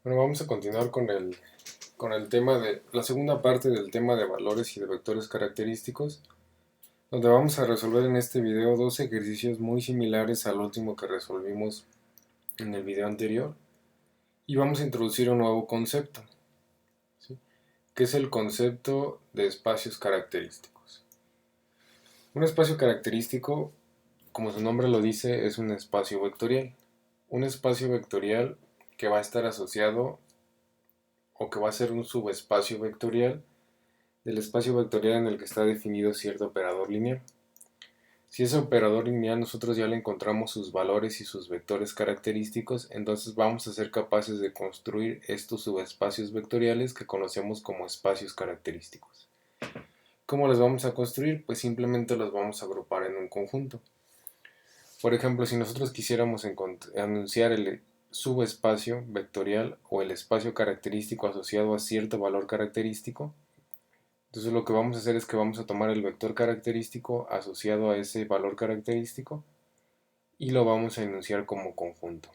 Bueno, vamos a continuar con el tema de la segunda parte del tema de valores y de vectores característicos, donde vamos a resolver en este video dos ejercicios muy similares al último que resolvimos en el video anterior, y vamos a introducir un nuevo concepto, ¿sí? Que es el concepto de espacios característicos. Un espacio característico, como su nombre lo dice, es un espacio vectorial. Un espacio vectorial que va a estar asociado o que va a ser un subespacio vectorial del espacio vectorial en el que está definido cierto operador lineal. Si ese operador lineal nosotros ya le encontramos sus valores y sus vectores característicos, entonces vamos a ser capaces de construir estos subespacios vectoriales que conocemos como espacios característicos. ¿Cómo los vamos a construir? Pues simplemente los vamos a agrupar en un conjunto. Por ejemplo, si nosotros quisiéramos anunciar el subespacio vectorial o el espacio característico asociado a cierto valor característico, entonces lo que vamos a hacer es que vamos a tomar el vector característico asociado a ese valor característico y lo vamos a enunciar como conjunto.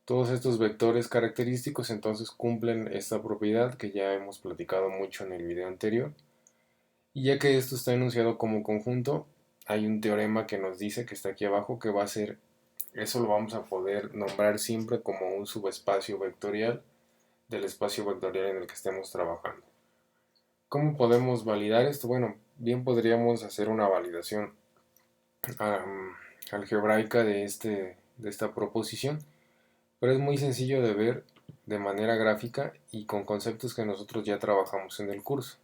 Todos estos vectores característicos entonces cumplen esta propiedad que ya hemos platicado mucho en el video anterior. Y ya que esto está enunciado como conjunto, hay un teorema que nos dice, que está aquí abajo, que va a ser, eso lo vamos a poder nombrar siempre como un subespacio vectorial del espacio vectorial en el que estemos trabajando. ¿Cómo podemos validar esto? Bueno, bien podríamos hacer una validación algebraica de esta proposición, pero es muy sencillo de ver de manera gráfica y con conceptos que nosotros ya trabajamos en el curso.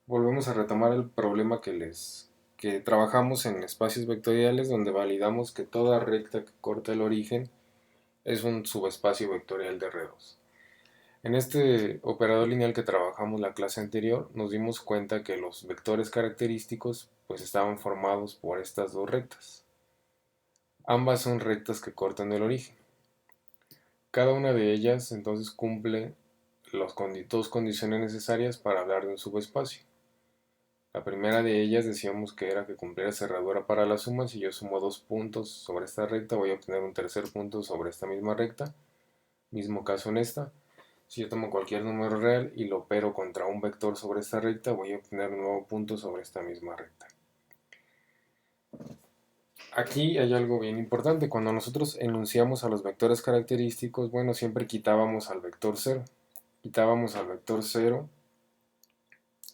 Volvemos a retomar el problema que trabajamos en espacios vectoriales, donde validamos que toda recta que corta el origen es un subespacio vectorial de R2. En este operador lineal que trabajamos la clase anterior, nos dimos cuenta que los vectores característicos pues estaban formados por estas dos rectas. Ambas son rectas que cortan el origen. Cada una de ellas entonces cumple las dos condiciones necesarias para hablar de un subespacio. La primera de ellas decíamos que era que cumpliera cerradura para la suma. Si yo sumo dos puntos sobre esta recta, voy a obtener un tercer punto sobre esta misma recta. Mismo caso en esta. Si yo tomo cualquier número real y lo opero contra un vector sobre esta recta, voy a obtener un nuevo punto sobre esta misma recta. Aquí hay algo bien importante. Cuando nosotros enunciamos a los vectores característicos, bueno, siempre quitábamos al vector 0. Quitábamos al vector 0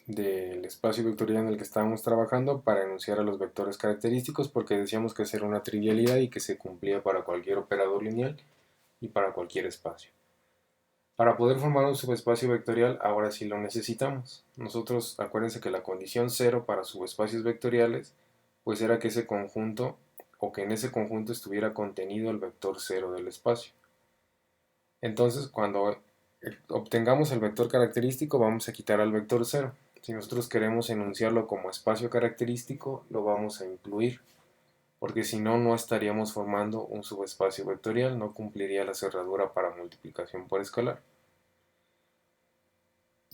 del espacio vectorial en el que estábamos trabajando para enunciar a los vectores característicos, porque decíamos que esa era una trivialidad y que se cumplía para cualquier operador lineal y para cualquier espacio. Para poder formar un subespacio vectorial, ahora sí lo necesitamos. Nosotros, acuérdense que la condición 0 para subespacios vectoriales, pues era que ese conjunto, o que en ese conjunto estuviera contenido el vector 0 del espacio. Entonces, cuando obtengamos el vector característico, vamos a quitar al vector 0. Si nosotros queremos enunciarlo como espacio característico, lo vamos a incluir, porque si no, no estaríamos formando un subespacio vectorial, no cumpliría la cerradura para multiplicación por escalar.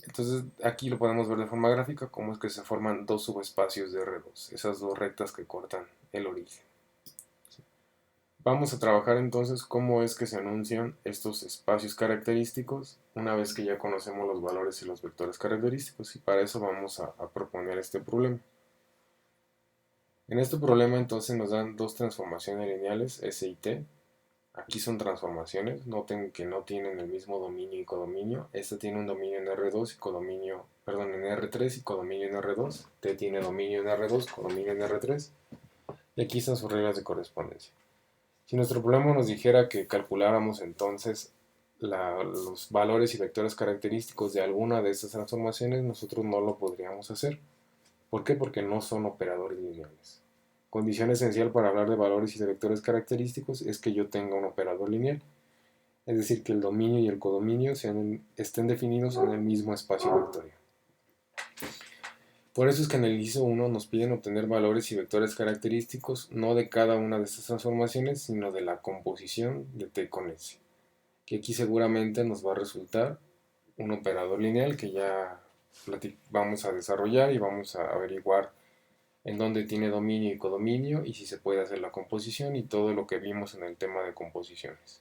Entonces aquí lo podemos ver de forma gráfica, cómo es que se forman dos subespacios de R2, esas dos rectas que cortan el origen. Vamos a trabajar entonces cómo es que se anuncian estos espacios característicos una vez que ya conocemos los valores y los vectores característicos, y para eso vamos a proponer este problema. En este problema entonces nos dan dos transformaciones lineales, S y T. Aquí son transformaciones, noten que no tienen el mismo dominio y codominio. Esta tiene un dominio en R2 y codominio, perdón, en R3 y codominio en R2. T tiene dominio en R2, codominio en R3. Y aquí están sus reglas de correspondencia. Si nuestro problema nos dijera que calculáramos entonces los valores y vectores característicos de alguna de estas transformaciones, nosotros no lo podríamos hacer. ¿Por qué? Porque no son operadores lineales. Condición esencial para hablar de valores y de vectores característicos es que yo tenga un operador lineal, es decir, que el dominio y el codominio estén definidos en el mismo espacio vectorial. Por eso es que en el inciso 1 nos piden obtener valores y vectores característicos no de cada una de estas transformaciones, sino de la composición de T con S, que aquí seguramente nos va a resultar un operador lineal que ya vamos a desarrollar y vamos a averiguar en dónde tiene dominio y codominio y si se puede hacer la composición y todo lo que vimos en el tema de composiciones.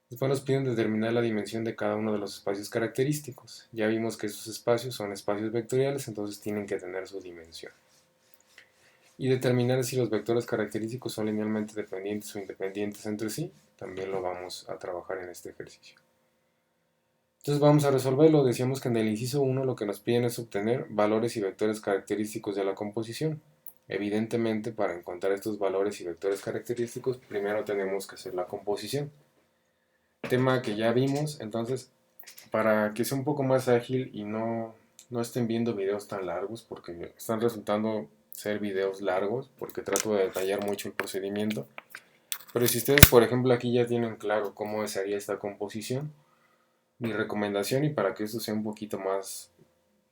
Después nos piden determinar la dimensión de cada uno de los espacios característicos. Ya vimos que esos espacios son espacios vectoriales, entonces tienen que tener su dimensión. Y determinar si los vectores característicos son linealmente dependientes o independientes entre sí, también lo vamos a trabajar en este ejercicio. Entonces vamos a resolverlo. Decíamos que en el inciso 1 lo que nos piden es obtener valores y vectores característicos de la composición. Evidentemente, para encontrar estos valores y vectores característicos, primero tenemos que hacer la composición. Tema que ya vimos, entonces, para que sea un poco más ágil y no estén viendo videos tan largos, porque están resultando ser videos largos, porque trato de detallar mucho el procedimiento. Pero si ustedes, por ejemplo, aquí ya tienen claro cómo se haría esta composición, mi recomendación, y para que esto sea un poquito más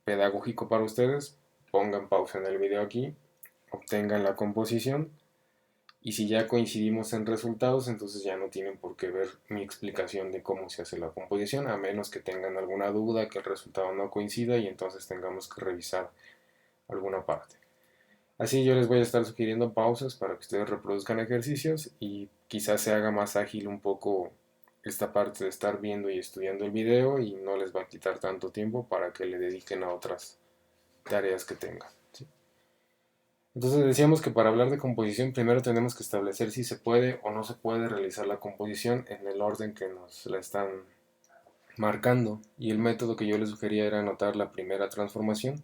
pedagógico para ustedes, pongan pausa en el video aquí, obtengan la composición, y si ya coincidimos en resultados, entonces ya no tienen por qué ver mi explicación de cómo se hace la composición, a menos que tengan alguna duda, que el resultado no coincida y entonces tengamos que revisar alguna parte. Así yo les voy a estar sugiriendo pausas para que ustedes reproduzcan ejercicios y quizás se haga más ágil un poco esta parte de estar viendo y estudiando el video y no les va a quitar tanto tiempo para que le dediquen a otras tareas que tengan. ¿Sí? Entonces decíamos que para hablar de composición primero tenemos que establecer si se puede o no se puede realizar la composición en el orden que nos la están marcando, y el método que yo les sugería era anotar la primera transformación.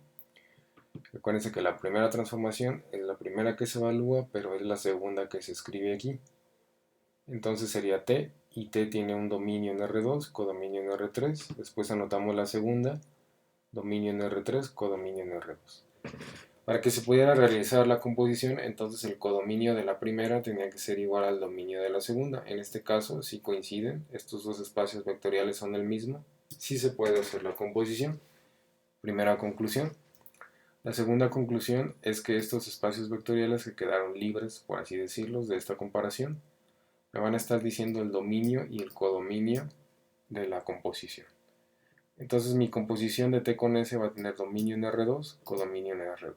Recuérdense que la primera transformación es la primera que se evalúa, pero es la segunda que se escribe aquí. Entonces sería T, y T tiene un dominio en R2, codominio en R3. Después anotamos la segunda, dominio en R3, codominio en R2. Para que se pudiera realizar la composición, entonces el codominio de la primera tenía que ser igual al dominio de la segunda. En este caso, si coinciden, estos dos espacios vectoriales son el mismo, sí se puede hacer la composición. Primera conclusión. La segunda conclusión es que estos espacios vectoriales que quedaron libres, por así decirlo, de esta comparación, me van a estar diciendo el dominio y el codominio de la composición. Entonces mi composición de T con S va a tener dominio en R2, codominio en R2.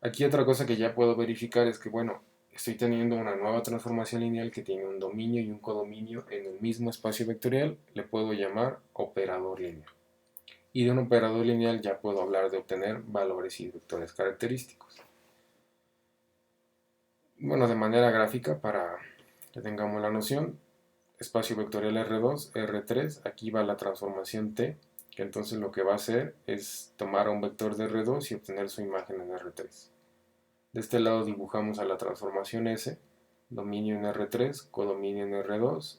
Aquí otra cosa que ya puedo verificar es que, bueno, estoy teniendo una nueva transformación lineal que tiene un dominio y un codominio en el mismo espacio vectorial, le puedo llamar operador lineal. Y de un operador lineal ya puedo hablar de obtener valores y vectores característicos. Bueno, de manera gráfica, para que tengamos la noción, espacio vectorial R2, R3, aquí va la transformación T, que entonces lo que va a hacer es tomar un vector de R2 y obtener su imagen en R3. De este lado dibujamos a la transformación S, dominio en R3, codominio en R2,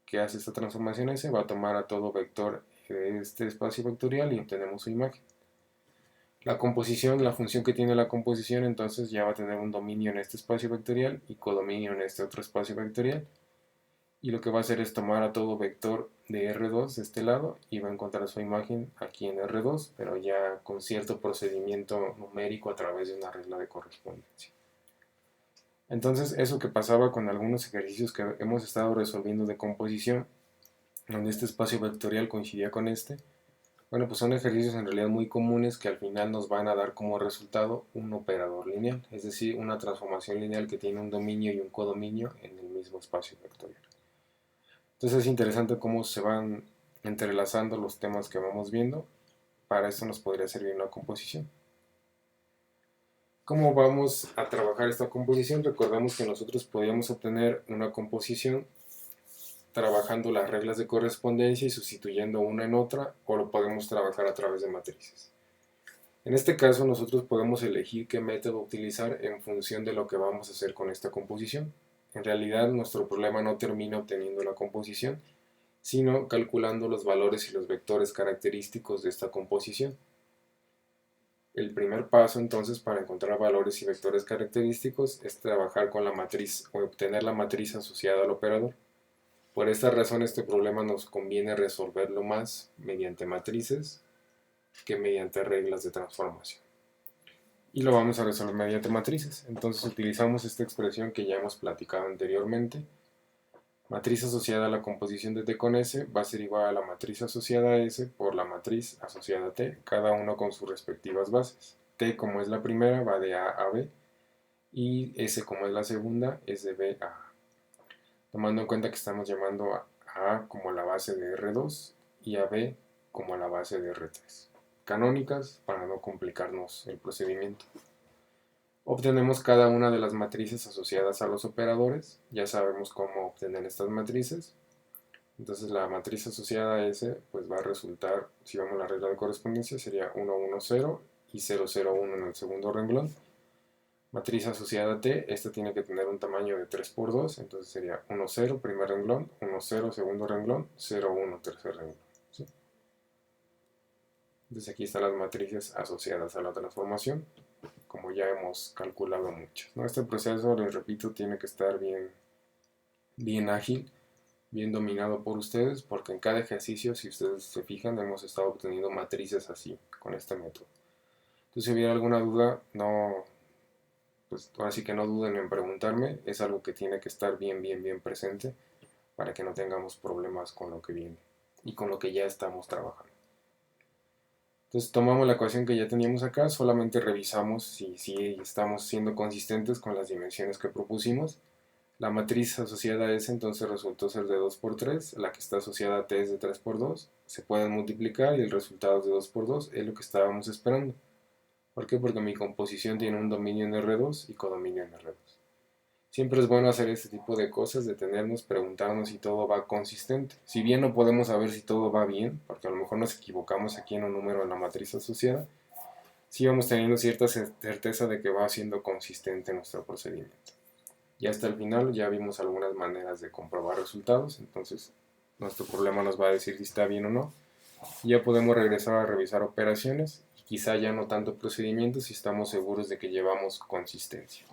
que hace esta transformación S, va a tomar a todo vector de este espacio vectorial y obtenemos su imagen. La composición, la función que tiene la composición, entonces ya va a tener un dominio en este espacio vectorial y codominio en este otro espacio vectorial. Y lo que va a hacer es tomar a todo vector de R2 de este lado y va a encontrar su imagen aquí en R2, pero ya con cierto procedimiento numérico a través de una regla de correspondencia. Entonces, eso que pasaba con algunos ejercicios que hemos estado resolviendo de composición, donde este espacio vectorial coincidía con este, bueno, pues son ejercicios en realidad muy comunes que al final nos van a dar como resultado un operador lineal, es decir, una transformación lineal que tiene un dominio y un codominio en el mismo espacio vectorial. Entonces es interesante cómo se van entrelazando los temas que vamos viendo. Para esto nos podría servir una composición. ¿Cómo vamos a trabajar esta composición? Recordemos que nosotros podíamos obtener una composición trabajando las reglas de correspondencia y sustituyendo una en otra, o lo podemos trabajar a través de matrices. En este caso nosotros podemos elegir qué método utilizar en función de lo que vamos a hacer con esta composición. En realidad nuestro problema no termina obteniendo la composición, sino calculando los valores y los vectores característicos de esta composición. El primer paso entonces para encontrar valores y vectores característicos es trabajar con la matriz o obtener la matriz asociada al operador. Por esta razón este problema nos conviene resolverlo más mediante matrices que mediante reglas de transformación. Y lo vamos a resolver mediante matrices. Entonces utilizamos esta expresión que ya hemos platicado anteriormente. Matriz asociada a la composición de T con S va a ser igual a la matriz asociada a S por la matriz asociada a T, cada uno con sus respectivas bases. T como es la primera va de A a B y S como es la segunda es de B a A. Tomando en cuenta que estamos llamando a a A como la base de R2 y a B como la base de R3. Canónicas para no complicarnos el procedimiento. Obtenemos cada una de las matrices asociadas a los operadores. Ya sabemos cómo obtener estas matrices. Entonces la matriz asociada a S pues va a resultar, si vemos la regla de correspondencia, sería 1, 1, 0 y 0, 0, 1 en el segundo renglón. Matriz asociada a T, esta tiene que tener un tamaño de 3 por 2, entonces sería 1, 0, primer renglón, 1, 0, segundo renglón, 0, 1, tercer renglón. ¿Sí? Entonces aquí están las matrices asociadas a la transformación, como ya hemos calculado muchas, ¿no? Este proceso, les repito, tiene que estar bien ágil, bien dominado por ustedes, porque en cada ejercicio, si ustedes se fijan, hemos estado obteniendo matrices así, con este método. Entonces, si hubiera alguna duda, pues ahora sí que no duden en preguntarme, es algo que tiene que estar bien presente para que no tengamos problemas con lo que viene y con lo que ya estamos trabajando. Entonces tomamos la ecuación que ya teníamos acá, solamente revisamos si estamos siendo consistentes con las dimensiones que propusimos. La matriz asociada a S entonces resultó ser de 2 por 3, la que está asociada a T es de 3 por 2, se pueden multiplicar y el resultado es de 2 por 2, es lo que estábamos esperando. ¿Por qué? Porque mi composición tiene un dominio en R2 y codominio en R2. Siempre es bueno hacer este tipo de cosas, detenernos, preguntarnos si todo va consistente. Si bien no podemos saber si todo va bien, porque a lo mejor nos equivocamos aquí en un número en la matriz asociada, sí vamos teniendo cierta certeza de que va siendo consistente nuestro procedimiento. Y hasta el final ya vimos algunas maneras de comprobar resultados, entonces nuestro problema nos va a decir si está bien o no. Ya podemos regresar a revisar operaciones y quizá ya no tanto procedimientos si estamos seguros de que llevamos consistencia.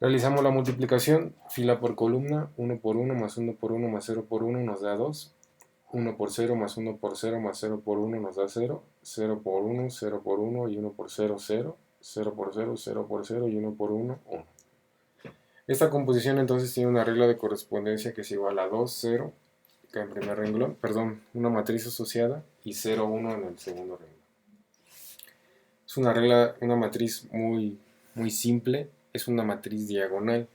Realizamos la multiplicación, fila por columna, 1 por 1 más 1 por 1 más 0 por 1 nos da 2, 1 por 0 más 1 por 0 más 0 por 1 nos da 0, 0 por 1, 0 por 1 y 1 por 0, 0, 0 por 0, 0 por 0 y 1 por 1, 1. Esta composición entonces tiene una regla de correspondencia que es igual a 2, 0, que en primer renglón, perdón, una matriz asociada y 0, 1 en el segundo renglón. Es una regla, una matriz muy simple, es una matriz diagonal.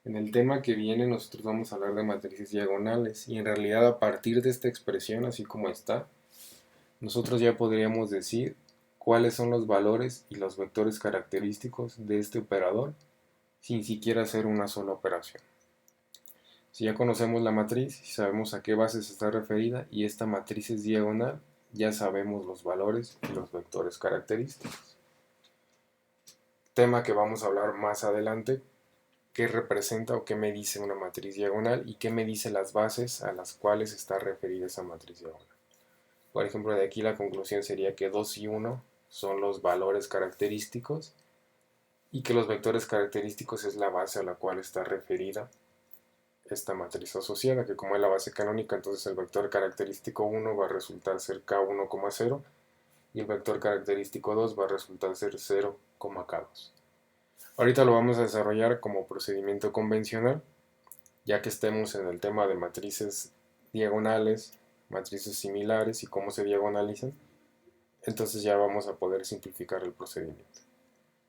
En el tema que viene nosotros vamos a hablar de matrices diagonales y en realidad a partir de esta expresión, así como está, nosotros ya podríamos decir cuáles son los valores y los vectores característicos de este operador sin siquiera hacer una sola operación. Si ya conocemos la matriz, si sabemos a qué bases está referida y esta matriz es diagonal, ya sabemos los valores y los vectores característicos. Tema que vamos a hablar más adelante, qué representa o qué me dice una matriz diagonal y qué me dice las bases a las cuales está referida esa matriz diagonal. Por ejemplo, de aquí la conclusión sería que 2 y 1 son los valores característicos y que los vectores característicos es la base a la cual está referida esta matriz asociada, que como es la base canónica, entonces el vector característico 1 va a resultar ser K1, 0 y el vector característico 2 va a resultar ser 0, K2. Ahorita lo vamos a desarrollar como procedimiento convencional, ya que estemos en el tema de matrices diagonales, matrices similares y cómo se diagonalizan, entonces ya vamos a poder simplificar el procedimiento.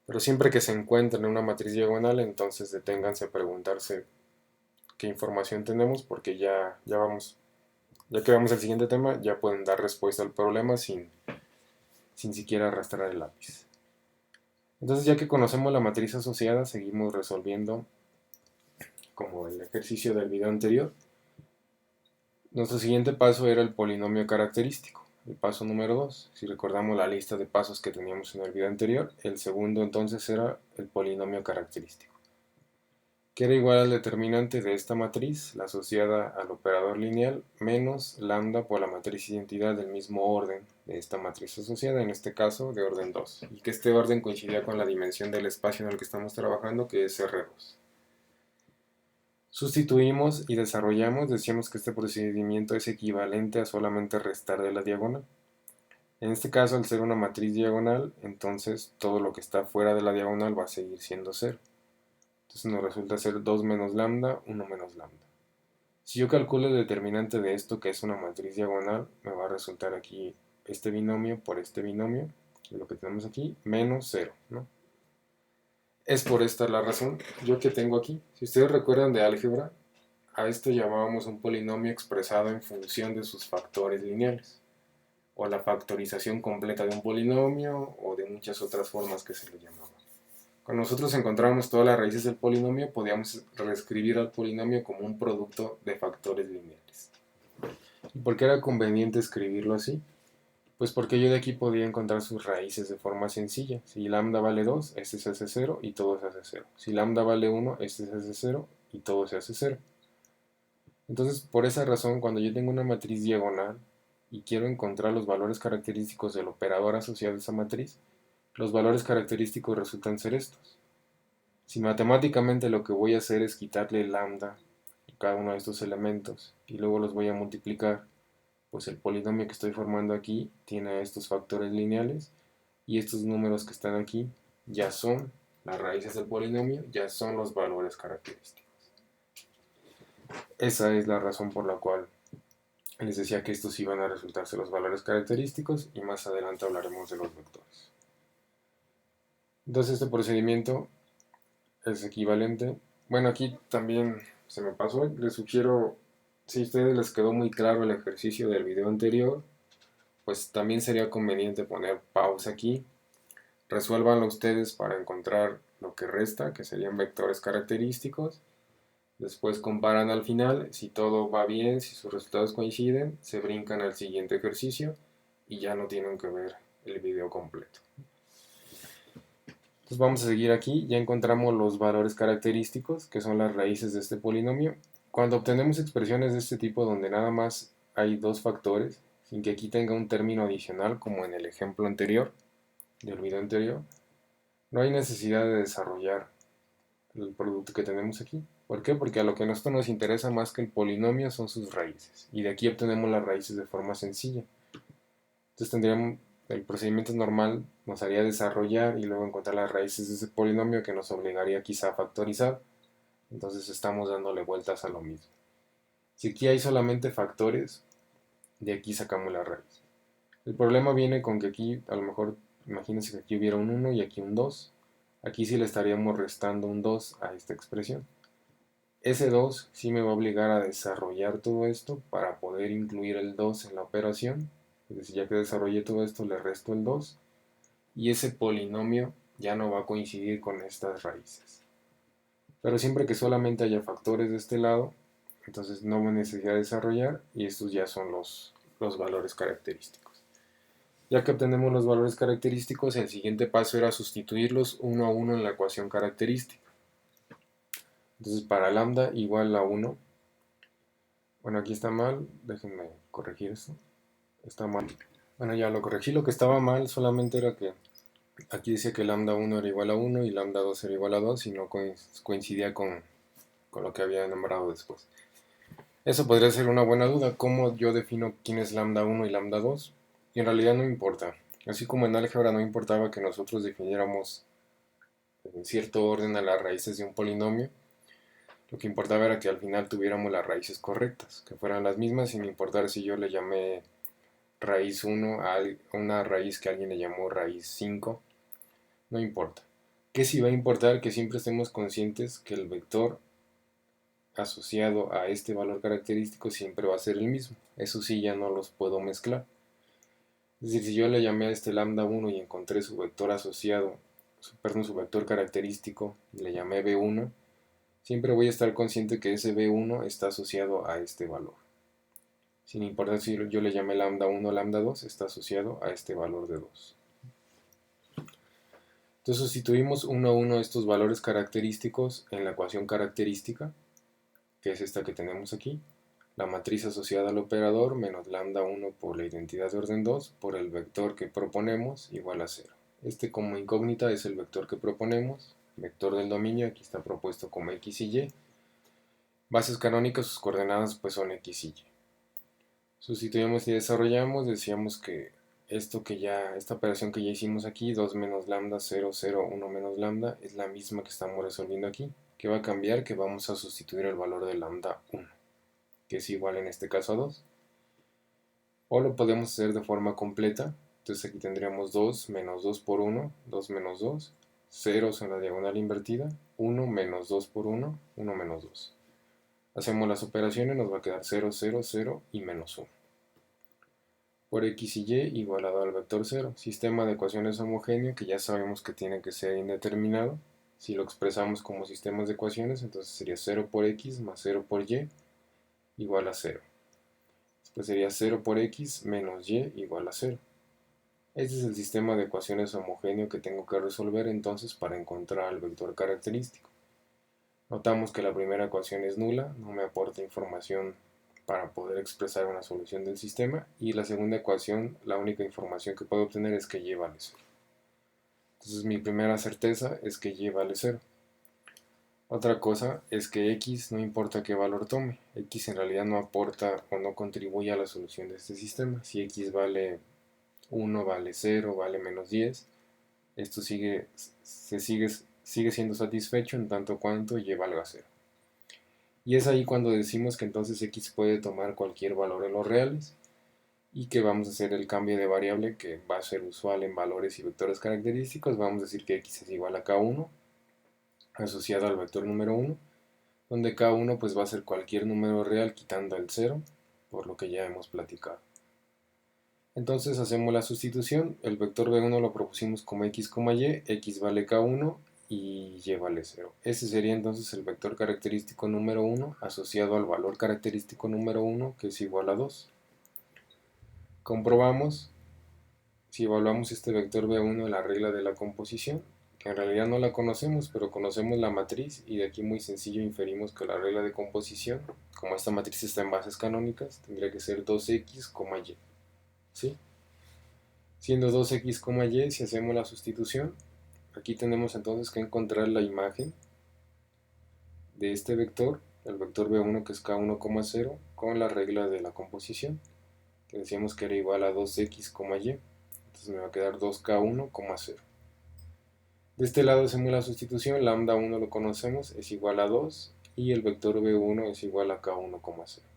Pero siempre que se encuentren en una matriz diagonal, entonces deténganse a preguntarse qué información tenemos, porque ya que vamos al siguiente tema, ya pueden dar respuesta al problema sin siquiera arrastrar el lápiz. Entonces, ya que conocemos la matriz asociada, seguimos resolviendo como el ejercicio del video anterior. Nuestro siguiente paso era el polinomio característico, el paso número 2. Si recordamos la lista de pasos que teníamos en el video anterior, el segundo entonces era el polinomio característico, que era igual al determinante de esta matriz, la asociada al operador lineal, menos lambda por la matriz identidad del mismo orden de esta matriz asociada, en este caso de orden 2, y que este orden coincidía con la dimensión del espacio en el que estamos trabajando, que es R2. Sustituimos y desarrollamos, decíamos que este procedimiento es equivalente a solamente restar de la diagonal. En este caso, al ser una matriz diagonal, entonces todo lo que está fuera de la diagonal va a seguir siendo 0. Entonces nos resulta ser 2 menos lambda, 1 menos lambda. Si yo calculo el determinante de esto, que es una matriz diagonal, me va a resultar aquí este binomio por este binomio, lo que tenemos aquí, menos 0, ¿no? Es por esta la razón, yo que tengo aquí. Si ustedes recuerdan de álgebra, a esto llamábamos un polinomio expresado en función de sus factores lineales, o la factorización completa de un polinomio, o de muchas otras formas que se le llamaba. Cuando nosotros encontrábamos todas las raíces del polinomio, podíamos reescribir al polinomio como un producto de factores lineales. ¿Y por qué era conveniente escribirlo así? Pues porque yo de aquí podía encontrar sus raíces de forma sencilla. Si lambda vale 2, este se hace 0 y todo se hace 0. Si lambda vale 1, este se hace 0 y todo se hace 0. Entonces, por esa razón, cuando yo tengo una matriz diagonal y quiero encontrar los valores característicos del operador asociado a esa matriz, los valores característicos resultan ser estos. Si matemáticamente lo que voy a hacer es quitarle lambda a cada uno de estos elementos y luego los voy a multiplicar, pues el polinomio que estoy formando aquí tiene estos factores lineales y estos números que están aquí ya son las raíces del polinomio, ya son los valores característicos. Esa es la razón por la cual les decía que estos iban a resultarse los valores característicos y más adelante hablaremos de los vectores. Entonces este procedimiento es equivalente. Bueno, aquí también se me pasó, les sugiero, si a ustedes les quedó muy claro el ejercicio del video anterior, pues también sería conveniente poner pausa aquí, resuélvanlo ustedes para encontrar lo que resta, que serían vectores característicos. Después comparan al final, si todo va bien, si sus resultados coinciden, se brincan al siguiente ejercicio y ya no tienen que ver el video completo. Entonces vamos a seguir aquí, ya encontramos los valores característicos, que son las raíces de este polinomio. Cuando obtenemos expresiones de este tipo donde nada más hay dos factores, sin que aquí tenga un término adicional como en el ejemplo anterior, del video anterior, no hay necesidad de desarrollar el producto que tenemos aquí. ¿Por qué? Porque a lo que a nosotros nos interesa más que el polinomio son sus raíces. Y de aquí obtenemos las raíces de forma sencilla. Entonces tendríamos, el procedimiento normal nos haría desarrollar y luego encontrar las raíces de ese polinomio que nos obligaría quizá a factorizar. Entonces estamos dándole vueltas a lo mismo. Si aquí hay solamente factores, de aquí sacamos la raíz. El problema viene con que aquí, a lo mejor, imagínense que aquí hubiera un 1 y aquí un 2. Aquí sí le estaríamos restando un 2 a esta expresión. Ese 2 sí me va a obligar a desarrollar todo esto para poder incluir el 2 en la operación. Es decir, ya que desarrollé todo esto, le resto el 2. Y ese polinomio ya no va a coincidir con estas raíces. Pero siempre que solamente haya factores de este lado, entonces no hay necesidad de desarrollar y estos ya son los valores característicos. Ya que obtenemos los valores característicos, el siguiente paso era sustituirlos uno a uno en la ecuación característica. Entonces para lambda igual a 1, bueno, aquí está mal, déjenme corregir esto, está mal. Bueno, ya lo corregí, lo que estaba mal solamente era que aquí decía que lambda 1 era igual a 1 y lambda 2 era igual a 2 y no coincidía con lo que había nombrado después. Eso podría ser una buena duda, ¿cómo yo defino quién es lambda 1 y lambda 2? Y en realidad no importa, así como en álgebra no importaba que nosotros definiéramos en cierto orden a las raíces de un polinomio, lo que importaba era que al final tuviéramos las raíces correctas, que fueran las mismas sin importar si yo le llamé raíz 1 a una raíz que alguien le llamó raíz 5, no importa. ¿Qué sí va a importar? Que siempre estemos conscientes que el vector asociado a este valor característico siempre va a ser el mismo. Eso sí, ya no los puedo mezclar. Es decir, si yo le llamé a este lambda 1 y encontré su vector asociado, su vector característico, y le llamé b1, siempre voy a estar consciente que ese b1 está asociado a este valor. Sin importar si yo le llamé lambda 1 o lambda 2, está asociado a este valor de 2. Entonces sustituimos uno a uno estos valores característicos en la ecuación característica, que es esta que tenemos aquí. La matriz asociada al operador menos lambda 1 por la identidad de orden 2 por el vector que proponemos igual a 0. Este como incógnita es el vector que proponemos, vector del dominio, aquí está propuesto como x y y. Bases canónicas, sus coordenadas pues son x y y. Sustituimos y desarrollamos, decíamos que esta operación que ya hicimos aquí, 2 menos lambda, 0, 0, 1 menos lambda, es la misma que estamos resolviendo aquí. ¿Qué va a cambiar? Que vamos a sustituir el valor de lambda 1, que es igual en este caso a 2. O lo podemos hacer de forma completa, entonces aquí tendríamos 2 menos 2 por 1, 2 menos 2, 0 en la diagonal invertida, 1 menos 2 por 1, 1 menos 2. Hacemos las operaciones, nos va a quedar 0, 0, 0 y menos 1. Por x y y igualado al vector 0. Sistema de ecuaciones homogéneo que ya sabemos que tiene que ser indeterminado. Si lo expresamos como sistemas de ecuaciones, entonces sería 0 por x más 0 por y igual a 0. Después sería 0 por x menos y igual a 0. Este es el sistema de ecuaciones homogéneo que tengo que resolver entonces para encontrar el vector característico. Notamos que la primera ecuación es nula, no me aporta información para poder expresar una solución del sistema, y la segunda ecuación, la única información que puedo obtener es que y vale 0. Entonces mi primera certeza es que y vale 0. Otra cosa es que x no importa qué valor tome, x en realidad no aporta o no contribuye a la solución de este sistema. Si x vale 1, vale 0, vale menos 10, esto sigue siendo satisfecho en tanto cuanto y valga 0. Y es ahí cuando decimos que entonces x puede tomar cualquier valor en los reales y que vamos a hacer el cambio de variable que va a ser usual en valores y vectores característicos. Vamos a decir que x es igual a k1 asociado al vector número 1, donde k1 pues va a ser cualquier número real quitando el 0, por lo que ya hemos platicado. Entonces hacemos la sustitución, el vector b1 lo propusimos como x, y, x vale k1 y y vale 0. Ese sería entonces el vector característico número 1 asociado al valor característico número 1, que es igual a 2. Comprobamos, si evaluamos este vector b1 en la regla de la composición, que en realidad no la conocemos, pero conocemos la matriz, y de aquí muy sencillo inferimos que la regla de composición, como esta matriz está en bases canónicas, tendría que ser 2x, y. ¿Sí? Siendo 2x, y, si hacemos la sustitución, aquí tenemos entonces que encontrar la imagen de este vector, el vector b1 que es k1, 0, con la regla de la composición, que decíamos que era igual a 2x, y. Entonces me va a quedar 2k1, 0. De este lado hacemos la sustitución, lambda 1 lo conocemos, es igual a 2, y el vector b1 es igual a k1, 0.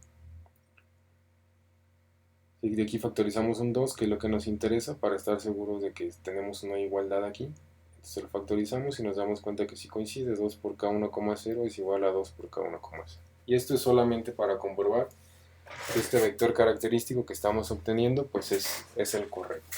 Y de aquí factorizamos un 2, que es lo que nos interesa para estar seguros de que tenemos una igualdad aquí. Entonces lo factorizamos y nos damos cuenta que si coincide, 2 por k1, 0 es igual a 2 por k1, 0. Y esto es solamente para comprobar que este vector característico que estamos obteniendo pues es el correcto.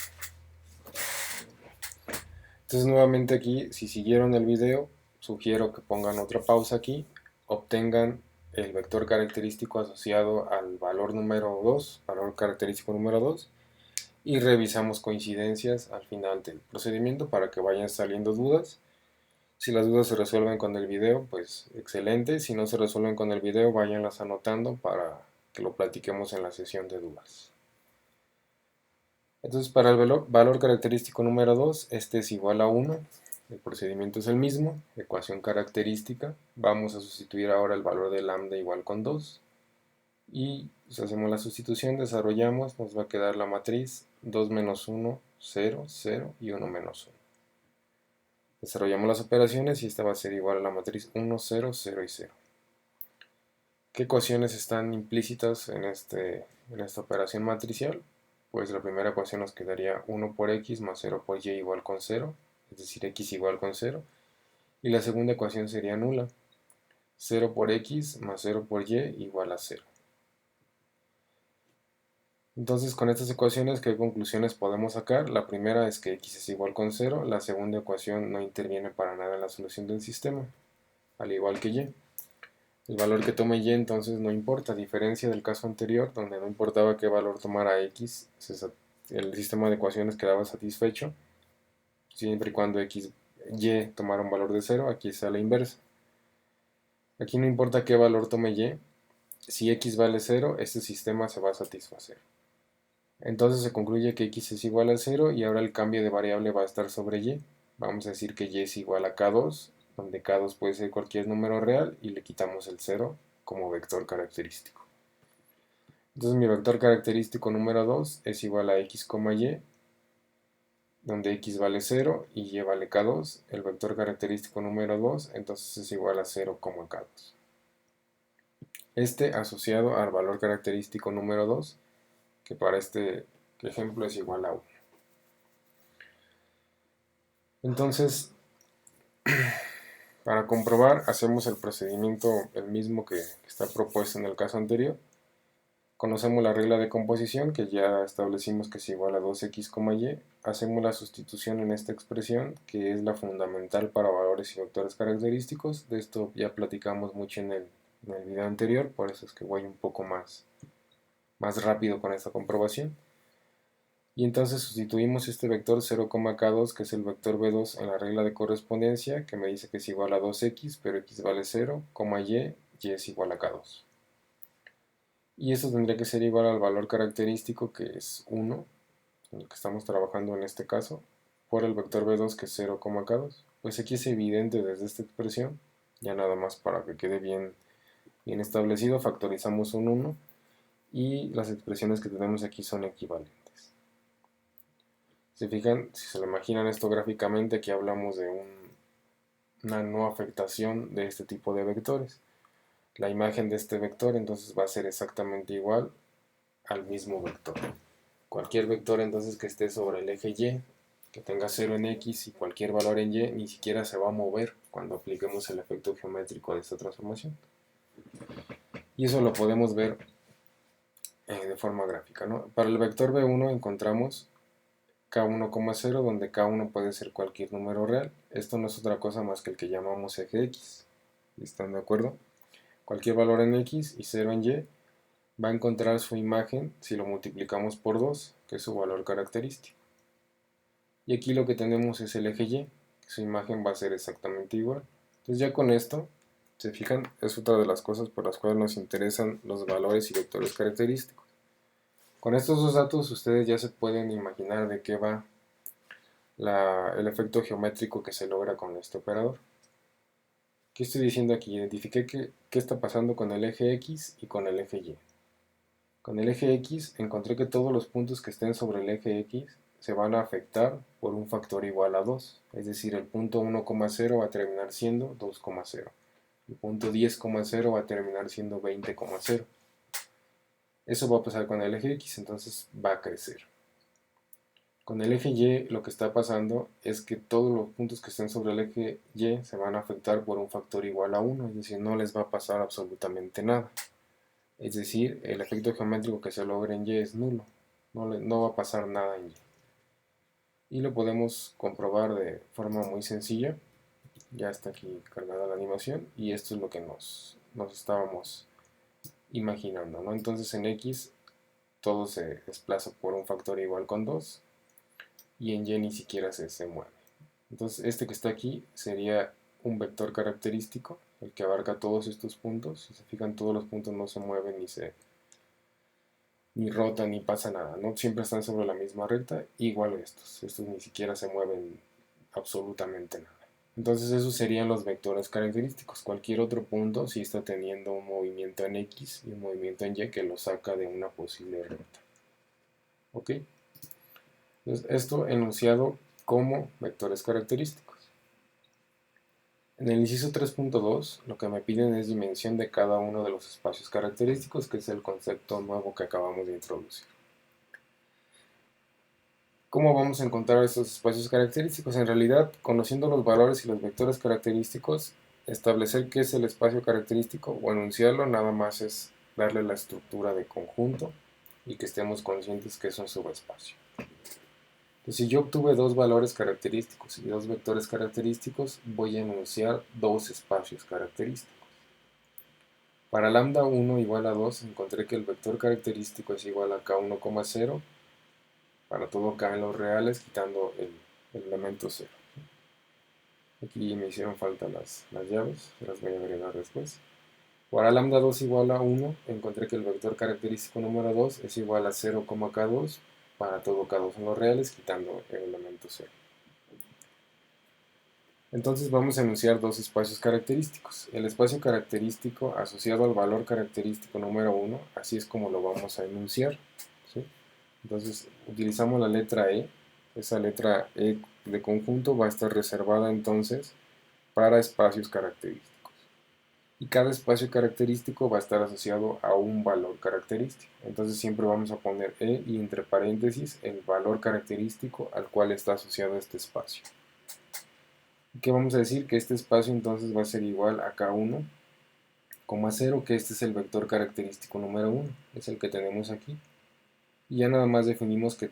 Entonces nuevamente aquí, si siguieron el video, sugiero que pongan otra pausa aquí, obtengan el vector característico asociado al valor número 2, valor característico número 2, y revisamos coincidencias al final del procedimiento para que vayan saliendo dudas. Si las dudas se resuelven con el video, pues excelente. Si no se resuelven con el video, váyanlas anotando para que lo platiquemos en la sesión de dudas. Entonces para el valor característico número 2, este es igual a 1. El procedimiento es el mismo, ecuación característica. Vamos a sustituir ahora el valor de lambda igual con 2. Y si hacemos la sustitución, desarrollamos, nos va a quedar la matriz 2 menos 1, 0, 0 y 1 menos 1. Desarrollamos las operaciones y esta va a ser igual a la matriz 1, 0, 0 y 0. ¿Qué ecuaciones están implícitas en esta operación matricial? Pues la primera ecuación nos quedaría 1 por x más 0 por y igual con 0, es decir, x igual con 0. Y la segunda ecuación sería nula, 0 por x más 0 por y igual a 0. Entonces con estas ecuaciones, ¿qué conclusiones podemos sacar? La primera es que x es igual con 0, la segunda ecuación no interviene para nada en la solución del sistema, al igual que y. El valor que tome y entonces no importa, a diferencia del caso anterior, donde no importaba qué valor tomara x, el sistema de ecuaciones quedaba satisfecho, siempre y cuando y tomara un valor de 0, aquí es a la inversa. Aquí no importa qué valor tome y, si x vale 0, este sistema se va a satisfacer. Entonces se concluye que x es igual a 0 y ahora el cambio de variable va a estar sobre y. Vamos a decir que y es igual a k2, donde k2 puede ser cualquier número real y le quitamos el 0 como vector característico. Entonces mi vector característico número 2 es igual a x, y, donde x vale 0 y y vale k2. El vector característico número 2 entonces es igual a 0, k2. Este asociado al valor característico número 2, que para este ejemplo es igual a 1. Entonces, Para comprobar, hacemos el procedimiento el mismo que está propuesto en el caso anterior. Conocemos la regla de composición, que ya establecimos que es igual a 2x, y. Hacemos la sustitución en esta expresión, que es la fundamental para valores y vectores característicos. De esto ya platicamos mucho en el video anterior, por eso es que voy un poco más rápido con esta comprobación. Y entonces sustituimos este vector 0,k2, que es el vector b2, en la regla de correspondencia, que me dice que es igual a 2x, pero x vale 0, y es igual a k2. Y esto tendría que ser igual al valor característico, que es 1, en el que estamos trabajando en este caso, por el vector b2, que es 0,k2. Pues aquí es evidente desde esta expresión, ya nada más para que quede bien establecido, factorizamos un 1, y las expresiones que tenemos aquí son equivalentes. Se fijan, si se lo imaginan esto gráficamente, aquí hablamos de una no afectación de este tipo de vectores. La imagen de este vector entonces va a ser exactamente igual al mismo vector. Cualquier vector entonces que esté sobre el eje Y, que tenga 0 en X y cualquier valor en Y, ni siquiera se va a mover cuando apliquemos el efecto geométrico de esta transformación. Y eso lo podemos ver de forma gráfica, ¿no? Para el vector B1 encontramos k1,0, donde k1 puede ser cualquier número real. Esto no es otra cosa más que el que llamamos eje X. ¿Están de acuerdo? Cualquier valor en X y 0 en Y va a encontrar su imagen si lo multiplicamos por 2, que es su valor característico. Y aquí lo que tenemos es el eje Y, que su imagen va a ser exactamente igual. Entonces ya con esto, se fijan, es otra de las cosas por las cuales nos interesan los valores y vectores característicos. Con estos dos datos ustedes ya se pueden imaginar de qué va el efecto geométrico que se logra con este operador. ¿Qué estoy diciendo aquí? Identifiqué qué está pasando con el eje X y con el eje Y. Con el eje X encontré que todos los puntos que estén sobre el eje X se van a afectar por un factor igual a 2. Es decir, el punto 1,0 va a terminar siendo 2,0. El punto 10,0 va a terminar siendo 20,0. Eso va a pasar con el eje X, entonces va a crecer. Con el eje Y lo que está pasando es que todos los puntos que estén sobre el eje Y se van a afectar por un factor igual a 1, es decir, no les va a pasar absolutamente nada. Es decir, el efecto geométrico que se logra en Y es nulo, no va a pasar nada en Y. Y lo podemos comprobar de forma muy sencilla. Ya está aquí cargada la animación y esto es lo que nos estábamos imaginando, ¿no? Entonces en X todo se desplaza por un factor igual con 2 y en Y ni siquiera se mueve. Entonces este que está aquí sería un vector característico, el que abarca todos estos puntos. Si se fijan, todos los puntos no se mueven ni rotan ni pasa nada, ¿no? Siempre están sobre la misma recta, igual estos ni siquiera se mueven absolutamente nada. Entonces esos serían los vectores característicos. Cualquier otro punto sí está teniendo un movimiento en X y un movimiento en Y que lo saca de una posible recta. ¿Ok? Entonces esto enunciado como vectores característicos. En el inciso 3.2 lo que me piden es dimensión de cada uno de los espacios característicos, que es el concepto nuevo que acabamos de introducir. ¿Cómo vamos a encontrar estos espacios característicos? En realidad, conociendo los valores y los vectores característicos, establecer qué es el espacio característico o enunciarlo nada más es darle la estructura de conjunto y que estemos conscientes que es un subespacio. Entonces, si yo obtuve dos valores característicos y dos vectores característicos, voy a enunciar dos espacios característicos. Para lambda 1 igual a 2, encontré que el vector característico es igual a k1,0 para todo k en los reales, quitando el elemento 0. Aquí me hicieron falta las llaves, las voy a agregar después. Para lambda 2 igual a 1, encontré que el vector característico número 2 es igual a 0,k2 para todo k2 en los reales, quitando el elemento 0. Entonces vamos a enunciar dos espacios característicos. El espacio característico asociado al valor característico número 1, así es como lo vamos a enunciar, ¿sí? Entonces utilizamos la letra E. Esa letra E de conjunto va a estar reservada entonces para espacios característicos. Y cada espacio característico va a estar asociado a un valor característico. Entonces siempre vamos a poner E y entre paréntesis el valor característico al cual está asociado este espacio. ¿Qué vamos a decir? Que este espacio entonces va a ser igual a K1, 0, que este es el vector característico número 1, es el que tenemos aquí. Y ya nada más definimos que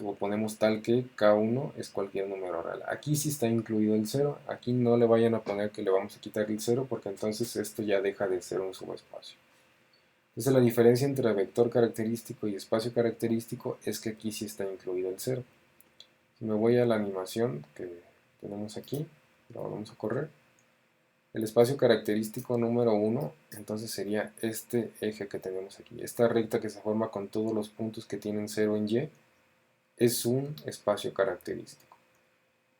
o ponemos tal que K1 es cualquier número real. Aquí sí está incluido el 0, aquí no le vayan a poner que le vamos a quitar el 0 porque entonces esto ya deja de ser un subespacio. Entonces la diferencia entre vector característico y espacio característico es que aquí sí está incluido el 0. Si me voy a la animación que tenemos aquí, lo vamos a correr. El espacio característico número 1, entonces sería este eje que tenemos aquí. Esta recta que se forma con todos los puntos que tienen 0 en Y, es un espacio característico.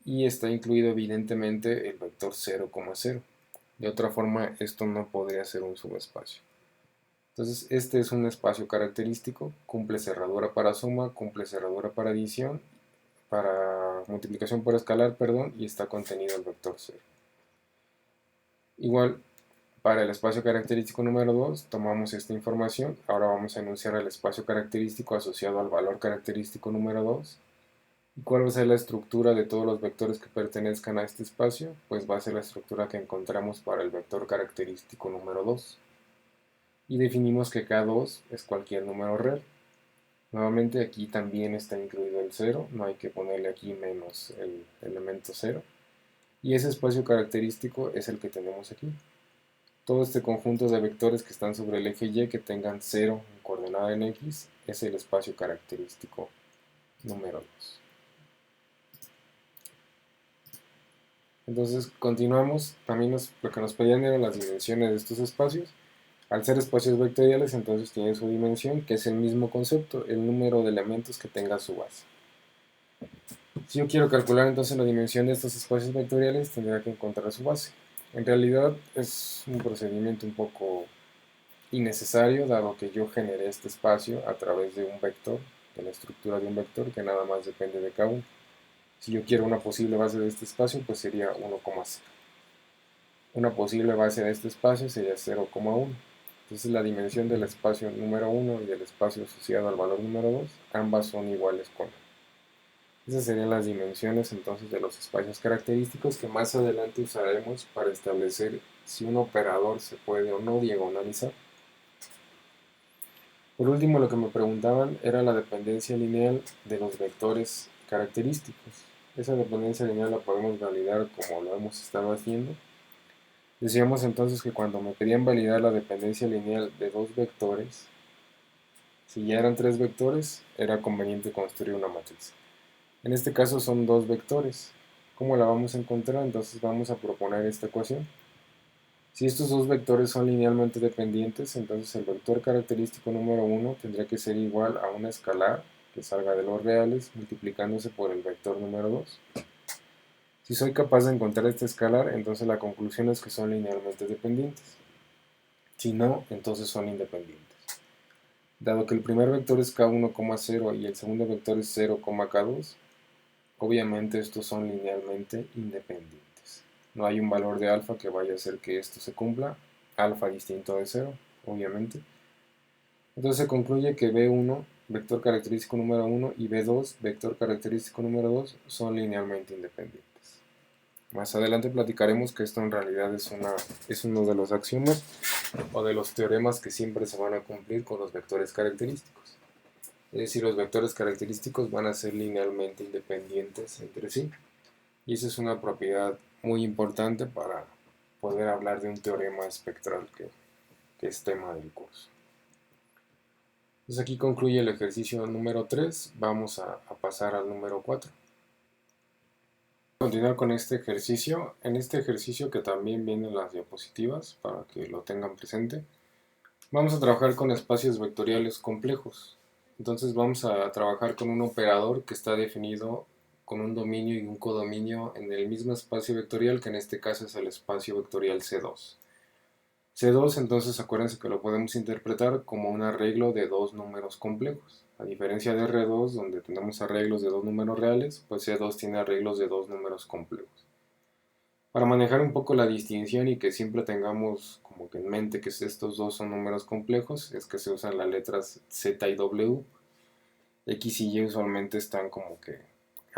Y está incluido evidentemente el vector 0,0. De otra forma, esto no podría ser un subespacio. Entonces, este es un espacio característico, cumple cerradura para suma, cumple cerradura para adición, para multiplicación por escalar, perdón, y está contenido el vector 0. Igual, para el espacio característico número 2, tomamos esta información. Ahora vamos a enunciar el espacio característico asociado al valor característico número 2. ¿Y cuál va a ser la estructura de todos los vectores que pertenezcan a este espacio? Pues va a ser la estructura que encontramos para el vector característico número 2. Y definimos que K2 es cualquier número real. Nuevamente aquí también está incluido el 0, no hay que ponerle aquí menos el elemento 0. Y ese espacio característico es el que tenemos aquí. Todo este conjunto de vectores que están sobre el eje Y que tengan 0 en coordenada en X es el espacio característico número 2. Entonces continuamos, también lo que nos pedían eran las dimensiones de estos espacios. Al ser espacios vectoriales, entonces tienen su dimensión, que es el mismo concepto, el número de elementos que tenga su base. Si yo quiero calcular entonces la dimensión de estos espacios vectoriales, tendría que encontrar su base. En realidad es un procedimiento un poco innecesario, dado que yo generé este espacio a través de un vector, de la estructura de un vector que nada más depende de K1. Si yo quiero una posible base de este espacio, pues sería 1,0. Una posible base de este espacio sería 0,1. Entonces la dimensión del espacio número 1 y del espacio asociado al valor número 2, ambas son iguales con 1. Esas serían las dimensiones entonces de los espacios característicos que más adelante usaremos para establecer si un operador se puede o no diagonalizar. Por último, lo que me preguntaban era la dependencia lineal de los vectores característicos. Esa dependencia lineal la podemos validar como lo hemos estado haciendo. Decíamos entonces que cuando me pedían validar la dependencia lineal de dos vectores, si ya eran tres vectores, era conveniente construir una matriz. En este caso son dos vectores. ¿Cómo la vamos a encontrar? Entonces vamos a proponer esta ecuación. Si estos dos vectores son linealmente dependientes, entonces el vector característico número 1 tendría que ser igual a una escalar que salga de los reales multiplicándose por el vector número 2. Si soy capaz de encontrar este escalar, entonces la conclusión es que son linealmente dependientes. Si no, entonces son independientes. Dado que el primer vector es K1,0 y el segundo vector es 0,K2, obviamente estos son linealmente independientes. No hay un valor de alfa que vaya a hacer que esto se cumpla, alfa distinto de 0, obviamente. Entonces se concluye que B1, vector característico número 1, y B2, vector característico número 2, son linealmente independientes. Más adelante platicaremos que esto en realidad es uno de los axiomas o de los teoremas que siempre se van a cumplir con los vectores característicos. Es decir, los vectores característicos van a ser linealmente independientes entre sí. Y esa es una propiedad muy importante para poder hablar de un teorema espectral que es tema del curso. Entonces aquí concluye el ejercicio número 3. Vamos a pasar al número 4. Continuar con este ejercicio. En este ejercicio, que también vienen las diapositivas para que lo tengan presente, vamos a trabajar con espacios vectoriales complejos. Entonces vamos a trabajar con un operador que está definido con un dominio y un codominio en el mismo espacio vectorial, que en este caso es el espacio vectorial C2. C2, entonces acuérdense que lo podemos interpretar como un arreglo de dos números complejos. A diferencia de R2, donde tenemos arreglos de dos números reales, pues C2 tiene arreglos de dos números complejos. Para manejar un poco la distinción y que siempre tengamos como que en mente que estos dos son números complejos, es que se usan las letras Z y W. X y Y usualmente están como que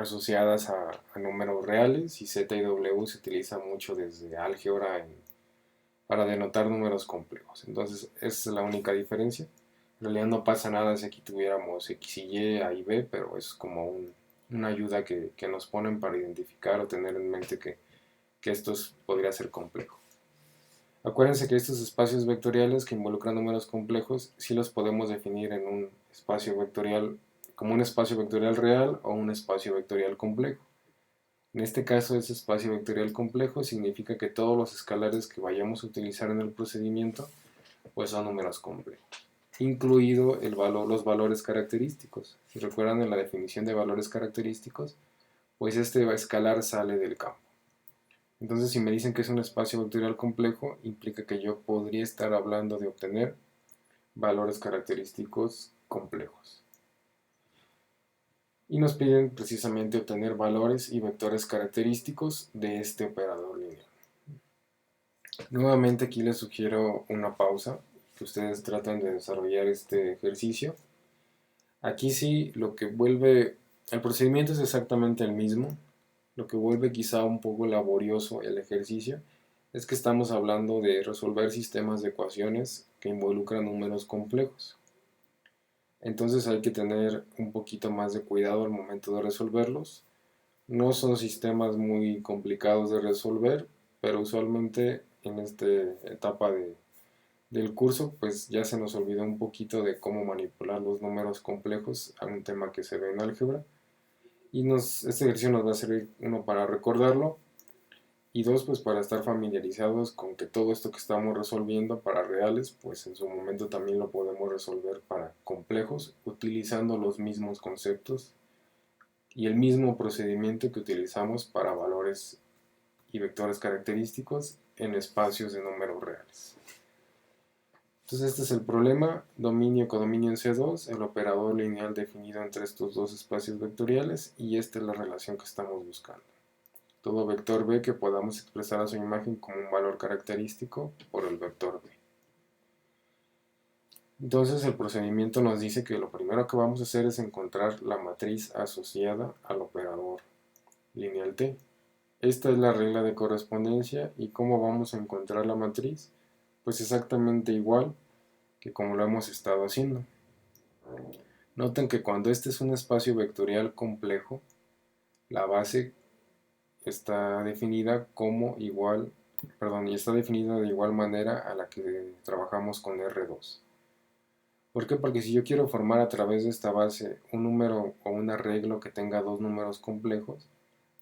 asociadas a números reales, y Z y W se utiliza mucho desde álgebra para denotar números complejos. Entonces esa es la única diferencia. En realidad no pasa nada si aquí tuviéramos X y Y, A y B, pero es como una ayuda que nos ponen para identificar o tener en mente que esto podría ser complejo. Acuérdense que estos espacios vectoriales que involucran números complejos sí los podemos definir en un espacio vectorial como un espacio vectorial real o un espacio vectorial complejo. En este caso, ese espacio vectorial complejo significa que todos los escalares que vayamos a utilizar en el procedimiento pues son números complejos, incluido los valores característicos. Si recuerdan en la definición de valores característicos, pues este escalar sale del campo. Entonces, si me dicen que es un espacio vectorial complejo, implica que yo podría estar hablando de obtener valores característicos complejos. Y nos piden precisamente obtener valores y vectores característicos de este operador lineal. Nuevamente aquí les sugiero una pausa, que ustedes traten de desarrollar este ejercicio. Aquí sí, el procedimiento es exactamente el mismo. Lo que vuelve quizá un poco laborioso el ejercicio es que estamos hablando de resolver sistemas de ecuaciones que involucran números complejos. Entonces hay que tener un poquito más de cuidado al momento de resolverlos. No son sistemas muy complicados de resolver, pero usualmente en esta etapa del curso pues ya se nos olvidó un poquito de cómo manipular los números complejos a un tema que se ve en álgebra. Y este ejercicio nos va a servir, uno, para recordarlo, y dos, pues para estar familiarizados con que todo esto que estamos resolviendo para reales, pues en su momento también lo podemos resolver para complejos, utilizando los mismos conceptos y el mismo procedimiento que utilizamos para valores y vectores característicos en espacios de números reales. Entonces este es el problema, dominio codominio en C2, el operador lineal definido entre estos dos espacios vectoriales, y esta es la relación que estamos buscando. Todo vector B que podamos expresar a su imagen como un valor característico por el vector B. Entonces el procedimiento nos dice que lo primero que vamos a hacer es encontrar la matriz asociada al operador lineal T. Esta es la regla de correspondencia. ¿Y cómo vamos a encontrar la matriz? Pues exactamente igual que como lo hemos estado haciendo. Noten que cuando este es un espacio vectorial complejo, la base está definida y está definida de igual manera a la que trabajamos con R2. ¿Por qué? Porque si yo quiero formar a través de esta base un número o un arreglo que tenga dos números complejos,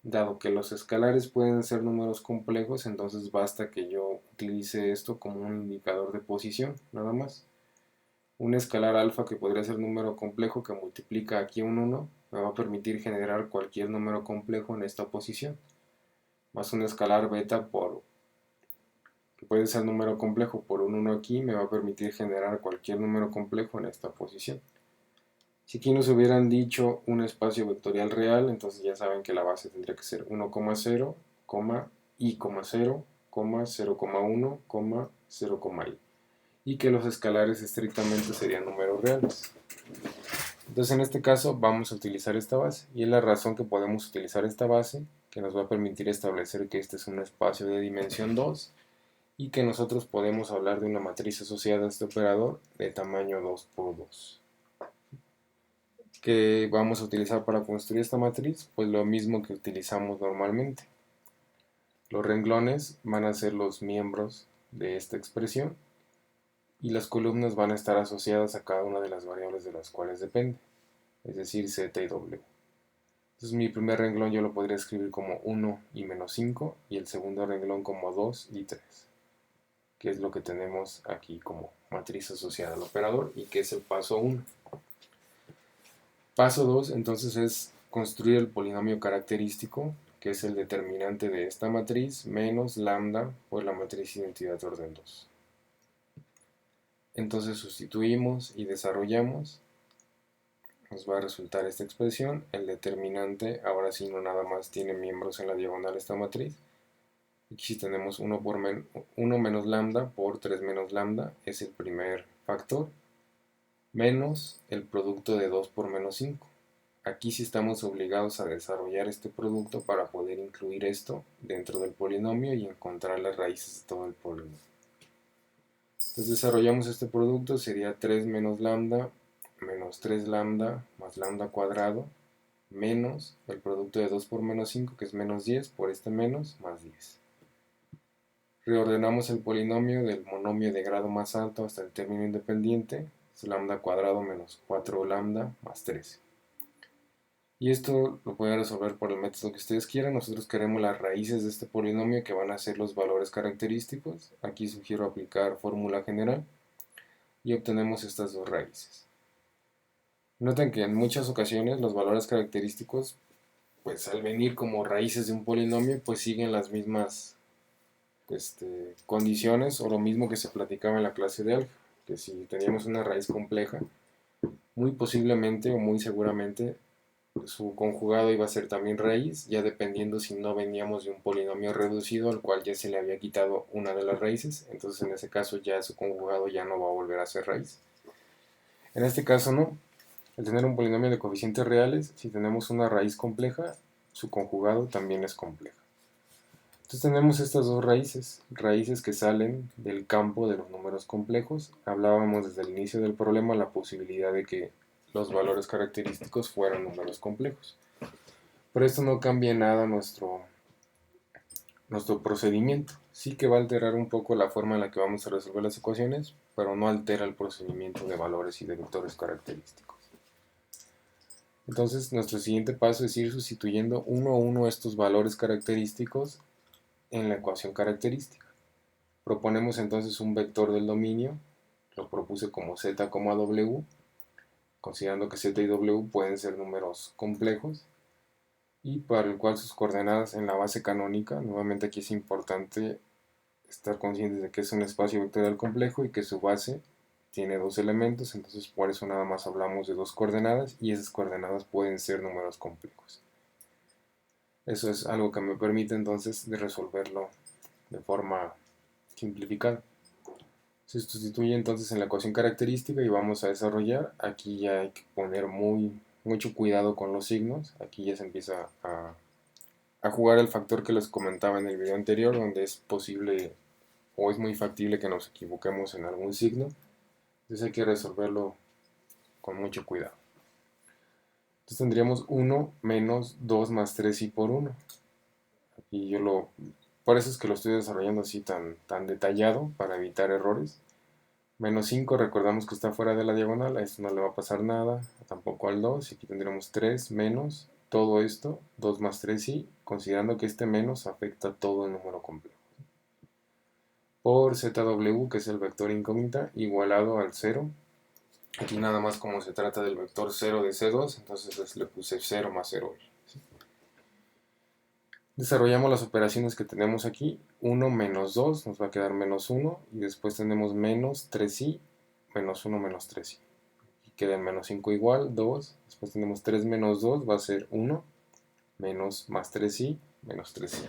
dado que los escalares pueden ser números complejos, entonces basta que yo utilice esto como un indicador de posición, nada más. Un escalar alfa, que podría ser número complejo que multiplica aquí un 1, me va a permitir generar cualquier número complejo en esta posición. Más un escalar beta, que puede ser número complejo por un 1 aquí, me va a permitir generar cualquier número complejo en esta posición. Si aquí nos hubieran dicho un espacio vectorial real, entonces ya saben que la base tendría que ser 1,0, i,0, 0,1, 0,i. Y que los escalares estrictamente serían números reales. Entonces en este caso vamos a utilizar esta base, y es la razón que podemos utilizar esta base, que nos va a permitir establecer que este es un espacio de dimensión 2 y que nosotros podemos hablar de una matriz asociada a este operador de tamaño 2 por 2. ¿Qué vamos a utilizar para construir esta matriz? Pues lo mismo que utilizamos normalmente. Los renglones van a ser los miembros de esta expresión y las columnas van a estar asociadas a cada una de las variables de las cuales depende, es decir, z y w. Entonces mi primer renglón yo lo podría escribir como 1 y menos 5, y el segundo renglón como 2 y 3, que es lo que tenemos aquí como matriz asociada al operador y que es el paso 1. Paso 2 entonces es construir el polinomio característico, que es el determinante de esta matriz, menos lambda por la matriz identidad de orden 2. Entonces sustituimos y desarrollamos, nos va a resultar esta expresión. El determinante ahora sí no nada más tiene miembros en la diagonal esta matriz. Aquí sí tenemos 1 menos lambda por 3 menos lambda, es el primer factor, menos el producto de 2 por menos 5. aquí sí estamos obligados a desarrollar este producto para poder incluir esto dentro del polinomio y encontrar las raíces de todo el polinomio. Entonces desarrollamos este producto, sería 3 menos lambda menos 3 lambda más lambda cuadrado menos el producto de 2 por menos 5, que es menos 10, por este menos, más 10. Reordenamos el polinomio del monomio de grado más alto hasta el término independiente, es lambda cuadrado menos 4 lambda más 13. Y esto lo pueden resolver por el método que ustedes quieran. Nosotros queremos las raíces de este polinomio, que van a ser los valores característicos. Aquí sugiero aplicar fórmula general y obtenemos estas dos raíces. Noten que en muchas ocasiones los valores característicos, pues al venir como raíces de un polinomio, pues siguen las mismas condiciones, o lo mismo que se platicaba en la clase de álgebra, que si teníamos una raíz compleja, muy posiblemente o muy seguramente su conjugado iba a ser también raíz, ya dependiendo si no veníamos de un polinomio reducido al cual ya se le había quitado una de las raíces. Entonces en ese caso ya su conjugado ya no va a volver a ser raíz. En este caso no. Al tener un polinomio de coeficientes reales, si tenemos una raíz compleja, su conjugado también es complejo. Entonces tenemos estas dos raíces que salen del campo de los números complejos. Hablábamos desde el inicio del problema la posibilidad de que los valores característicos fueran números complejos. Pero esto no cambia en nada nuestro procedimiento. Sí que va a alterar un poco la forma en la que vamos a resolver las ecuaciones, pero no altera el procedimiento de valores y de vectores característicos. Entonces nuestro siguiente paso es ir sustituyendo uno a uno estos valores característicos en la ecuación característica. Proponemos entonces un vector del dominio, lo propuse como z, w, considerando que z y w pueden ser números complejos, y para el cual sus coordenadas en la base canónica, nuevamente aquí es importante estar conscientes de que es un espacio vectorial complejo y que su base tiene dos elementos, entonces por eso nada más hablamos de dos coordenadas, y esas coordenadas pueden ser números complejos. Eso es algo que me permite entonces de resolverlo de forma simplificada. Se sustituye entonces en la ecuación característica y vamos a desarrollar. Aquí ya hay que poner mucho cuidado con los signos. Aquí ya se empieza a jugar el factor que les comentaba en el video anterior, donde es posible o es muy factible que nos equivoquemos en algún signo. Entonces hay que resolverlo con mucho cuidado. Entonces tendríamos 1 menos 2 más 3i por 1. Aquí por eso es que lo estoy desarrollando así tan detallado, para evitar errores. Menos 5, recordamos que está fuera de la diagonal, a esto no le va a pasar nada, tampoco al 2, y aquí tendremos 3 menos todo esto, 2 más 3i, considerando que este menos afecta todo el número complejo. Por zw, que es el vector incógnita, igualado al 0. Aquí nada más como se trata del vector 0 de C2, entonces le puse 0 más 0. Desarrollamos las operaciones que tenemos aquí. 1 menos 2 nos va a quedar menos 1, y después tenemos menos 3i menos 1 menos 3i. Y queda el menos 5 igual, 2. Después tenemos 3 menos 2 va a ser 1, menos más 3i menos 3i.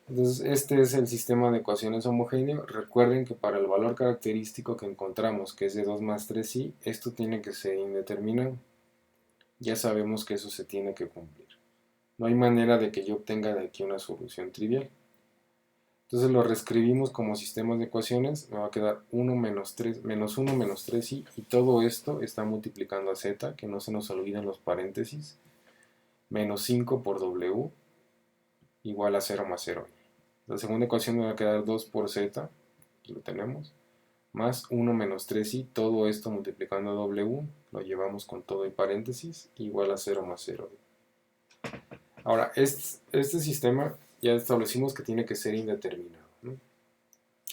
Entonces este es el sistema de ecuaciones homogéneo. Recuerden que para el valor característico que encontramos, que es de 2 más 3i, esto tiene que ser indeterminado. Ya sabemos que eso se tiene que cumplir. No hay manera de que yo obtenga de aquí una solución trivial. Entonces lo reescribimos como sistemas de ecuaciones. Me va a quedar 1 menos 1 menos 3i, y todo esto está multiplicando a z, que no se nos olviden los paréntesis, menos 5 por w, igual a 0 más 0. La segunda ecuación me va a quedar 2 por z, aquí lo tenemos, más 1 menos 3i, todo esto multiplicando a w, lo llevamos con todo y paréntesis, igual a 0 más 0. Ahora, este sistema ya establecimos que tiene que ser indeterminado, ¿no?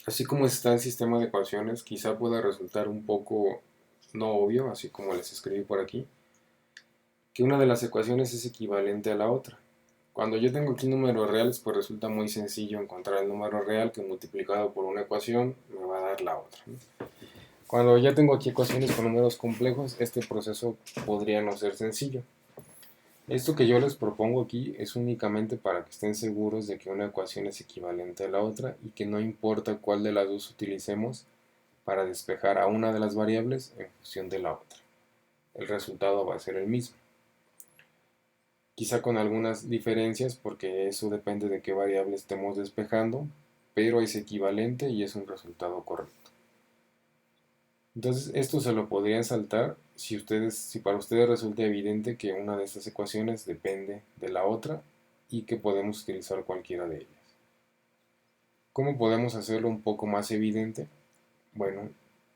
Así como está el sistema de ecuaciones, quizá pueda resultar un poco no obvio, así como les escribí por aquí, que una de las ecuaciones es equivalente a la otra. Cuando yo tengo aquí números reales, pues resulta muy sencillo encontrar el número real que multiplicado por una ecuación me va a dar la otra, ¿no? Cuando ya tengo aquí ecuaciones con números complejos, este proceso podría no ser sencillo. Esto que yo les propongo aquí es únicamente para que estén seguros de que una ecuación es equivalente a la otra y que no importa cuál de las dos utilicemos para despejar a una de las variables en función de la otra. El resultado va a ser el mismo. quizá con algunas diferencias porque eso depende de qué variable estemos despejando, pero es equivalente y es un resultado correcto. Entonces esto se lo podrían saltar si para ustedes resulta evidente que una de estas ecuaciones depende de la otra y que podemos utilizar cualquiera de ellas. ¿Cómo podemos hacerlo un poco más evidente? Bueno,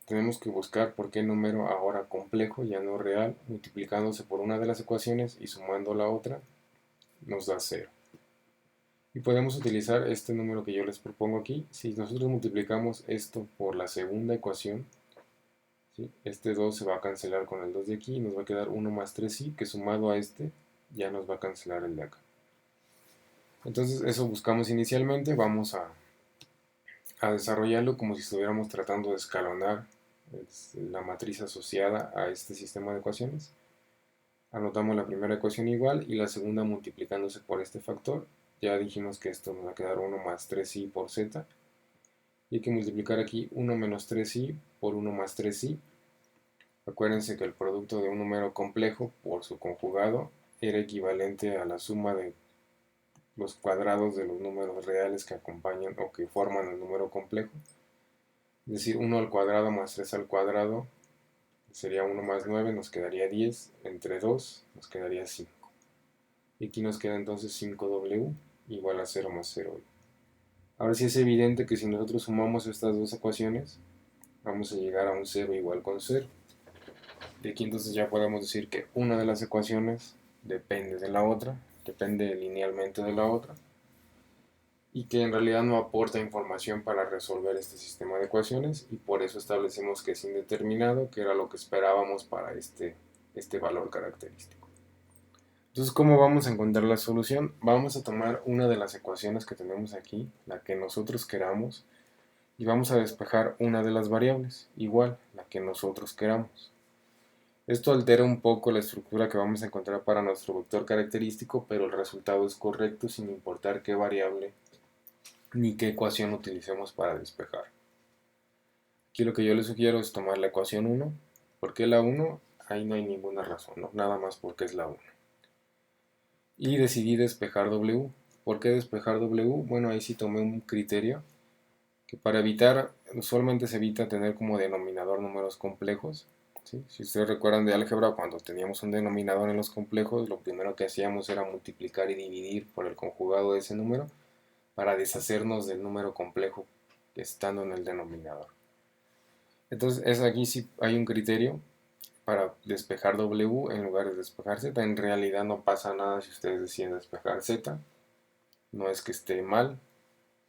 tenemos que buscar por qué el número ahora complejo, ya no real, multiplicándose por una de las ecuaciones y sumando la otra, nos da 0. Y podemos utilizar este número que yo les propongo aquí. Si nosotros multiplicamos esto por la segunda ecuación, ¿sí? Este 2 se va a cancelar con el 2 de aquí y nos va a quedar 1 más 3i, que sumado a este ya nos va a cancelar el de acá. Entonces eso buscamos inicialmente, vamos a desarrollarlo como si estuviéramos tratando de escalonar la matriz asociada a este sistema de ecuaciones. Anotamos la primera ecuación igual y la segunda multiplicándose por este factor. Ya dijimos que esto nos va a quedar 1 más 3i por z. Y hay que multiplicar aquí 1 menos 3i por 1 más 3i. Acuérdense que el producto de un número complejo por su conjugado era equivalente a la suma de los cuadrados de los números reales que acompañan o que forman el número complejo. Es decir, 1 al cuadrado más 3 al cuadrado sería 1 más 9, nos quedaría 10, entre 2 nos quedaría 5. Y aquí nos queda entonces 5w igual a 0 más 0. Ahora sí es evidente que si nosotros sumamos estas dos ecuaciones, vamos a llegar a un 0 igual con 0. De aquí entonces ya podemos decir que una de las ecuaciones depende de la otra, depende linealmente de la otra, y que en realidad no aporta información para resolver este sistema de ecuaciones, y por eso establecemos que es indeterminado, que era lo que esperábamos para este valor característico. Entonces, ¿cómo vamos a encontrar la solución? Vamos a tomar una de las ecuaciones que tenemos aquí, la que nosotros queramos, y vamos a despejar una de las variables, igual, la que nosotros queramos. Esto altera un poco la estructura que vamos a encontrar para nuestro vector característico, pero el resultado es correcto sin importar qué variable ni qué ecuación utilicemos para despejar. Aquí lo que yo les sugiero es tomar la ecuación 1. ¿Por qué la 1? Ahí no hay ninguna razón, ¿no? Nada más porque es la 1. Y decidí despejar W. ¿Por qué despejar W? Bueno, ahí sí tomé un criterio que para evitar, usualmente se evita tener como denominador números complejos. ¿Sí? Si ustedes recuerdan de álgebra, cuando teníamos un denominador en los complejos, lo primero que hacíamos era multiplicar y dividir por el conjugado de ese número para deshacernos del número complejo estando en el denominador. Entonces aquí sí hay un criterio para despejar W en lugar de despejar Z. En realidad no pasa nada si ustedes deciden despejar Z. No es que esté mal,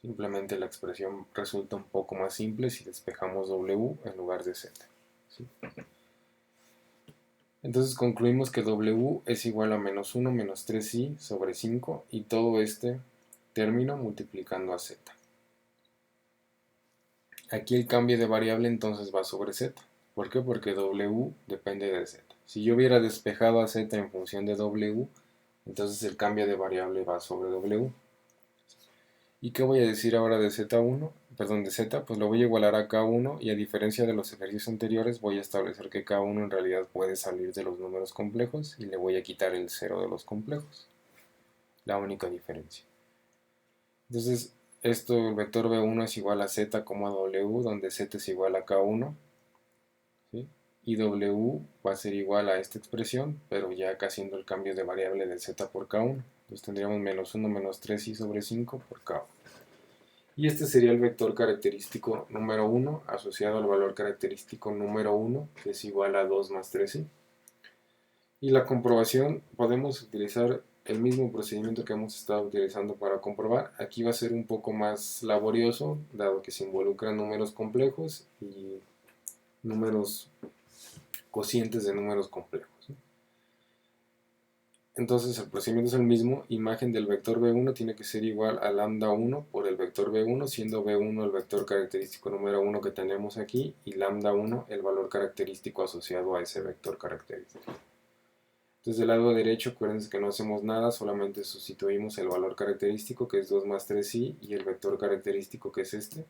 simplemente la expresión resulta un poco más simple si despejamos W en lugar de Z. ¿Sí? Entonces concluimos que W es igual a menos 1 menos 3i sobre 5 y todo este término multiplicando a Z. Aquí el cambio de variable entonces va sobre Z. ¿Por qué? Porque W depende de Z. Si yo hubiera despejado a Z en función de W, entonces el cambio de variable va sobre W. ¿Y qué voy a decir ahora de Z1? Perdón, de Z, pues lo voy a igualar a K1 y a diferencia de los ejercicios anteriores voy a establecer que K1 en realidad puede salir de los números complejos y le voy a quitar el 0 de los complejos. La única diferencia. Entonces, el vector B1 es igual a Z, W, donde Z es igual a K1. ¿Sí? Y W va a ser igual a esta expresión, pero ya acá haciendo el cambio de variable del Z por K1. Entonces tendríamos menos 1 menos 3i sobre 5 por K1. Y este sería el vector característico número 1 asociado al valor característico número 1, que es igual a 2 más 3i. Y la comprobación, podemos utilizar el mismo procedimiento que hemos estado utilizando para comprobar. Aquí va a ser un poco más laborioso, dado que se involucran números complejos y números cocientes de números complejos. Entonces el procedimiento es el mismo, imagen del vector B1 tiene que ser igual a lambda 1 por el vector B1, siendo B1 el vector característico número 1 que tenemos aquí y lambda 1 el valor característico asociado a ese vector característico. Entonces del lado derecho, acuérdense que no hacemos nada, solamente sustituimos el valor característico que es 2 más 3i y el vector característico que es este,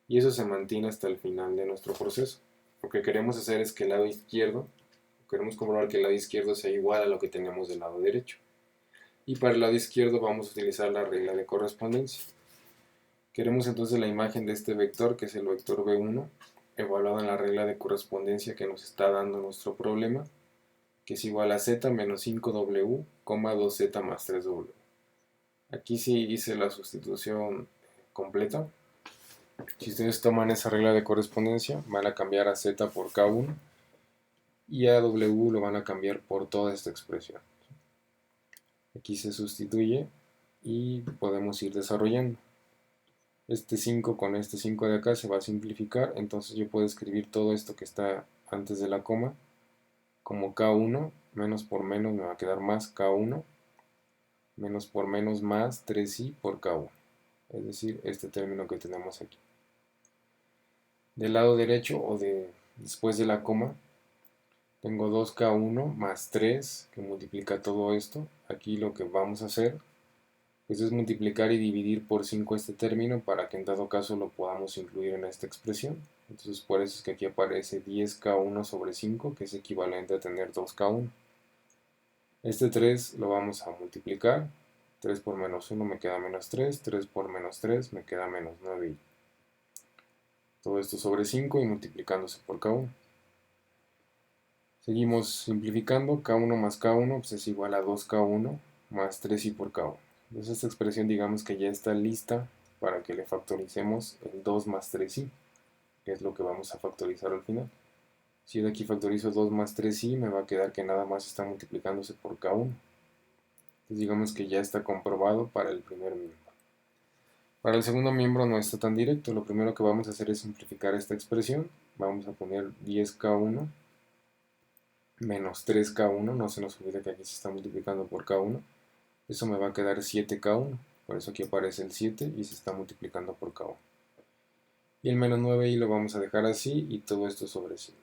y eso se mantiene hasta el final de nuestro proceso. Lo que queremos hacer es que el lado izquierdo, queremos comprobar que el lado izquierdo sea igual a lo que tenemos del lado derecho. Y para el lado izquierdo vamos a utilizar la regla de correspondencia. Queremos entonces la imagen de este vector, que es el vector B1, evaluado en la regla de correspondencia que nos está dando nuestro problema, que es igual a z menos 5w, 2z más 3w. Aquí sí hice la sustitución completa. Si ustedes toman esa regla de correspondencia, van a cambiar a z por k1 y a w lo van a cambiar por toda esta expresión. Aquí se sustituye y podemos ir desarrollando. Este 5 con este 5 de acá se va a simplificar, entonces yo puedo escribir todo esto que está antes de la coma como k1, menos por menos me va a quedar más k1, menos por menos más 3i por k1, es decir, este término que tenemos aquí. Del lado derecho o después de la coma tengo 2k1 más 3 que multiplica todo esto. Aquí lo que vamos a hacer pues es multiplicar y dividir por 5 este término para que en dado caso lo podamos incluir en esta expresión. Entonces por eso es que aquí aparece 10k1 sobre 5, que es equivalente a tener 2k1. Este 3 lo vamos a multiplicar. 3 por menos 1 me queda menos 3, 3 por menos 3 me queda menos 9. Todo esto sobre 5 y multiplicándose por k1. Seguimos simplificando, k1 más k1 pues es igual a 2k1 más 3i por k1. Entonces esta expresión digamos que ya está lista para que le factoricemos el 2 más 3i, que es lo que vamos a factorizar al final. Si yo de aquí factorizo 2 más 3i, me va a quedar que nada más está multiplicándose por k1. Entonces digamos que ya está comprobado para el primer miembro. Para el segundo miembro no está tan directo, lo primero que vamos a hacer es simplificar esta expresión. Vamos a poner 10k1 menos 3k1, no se nos olvide que aquí se está multiplicando por k1, eso me va a quedar 7k1, por eso aquí aparece el 7 y se está multiplicando por k1. Y el menos 9i lo vamos a dejar así y todo esto sobre 5.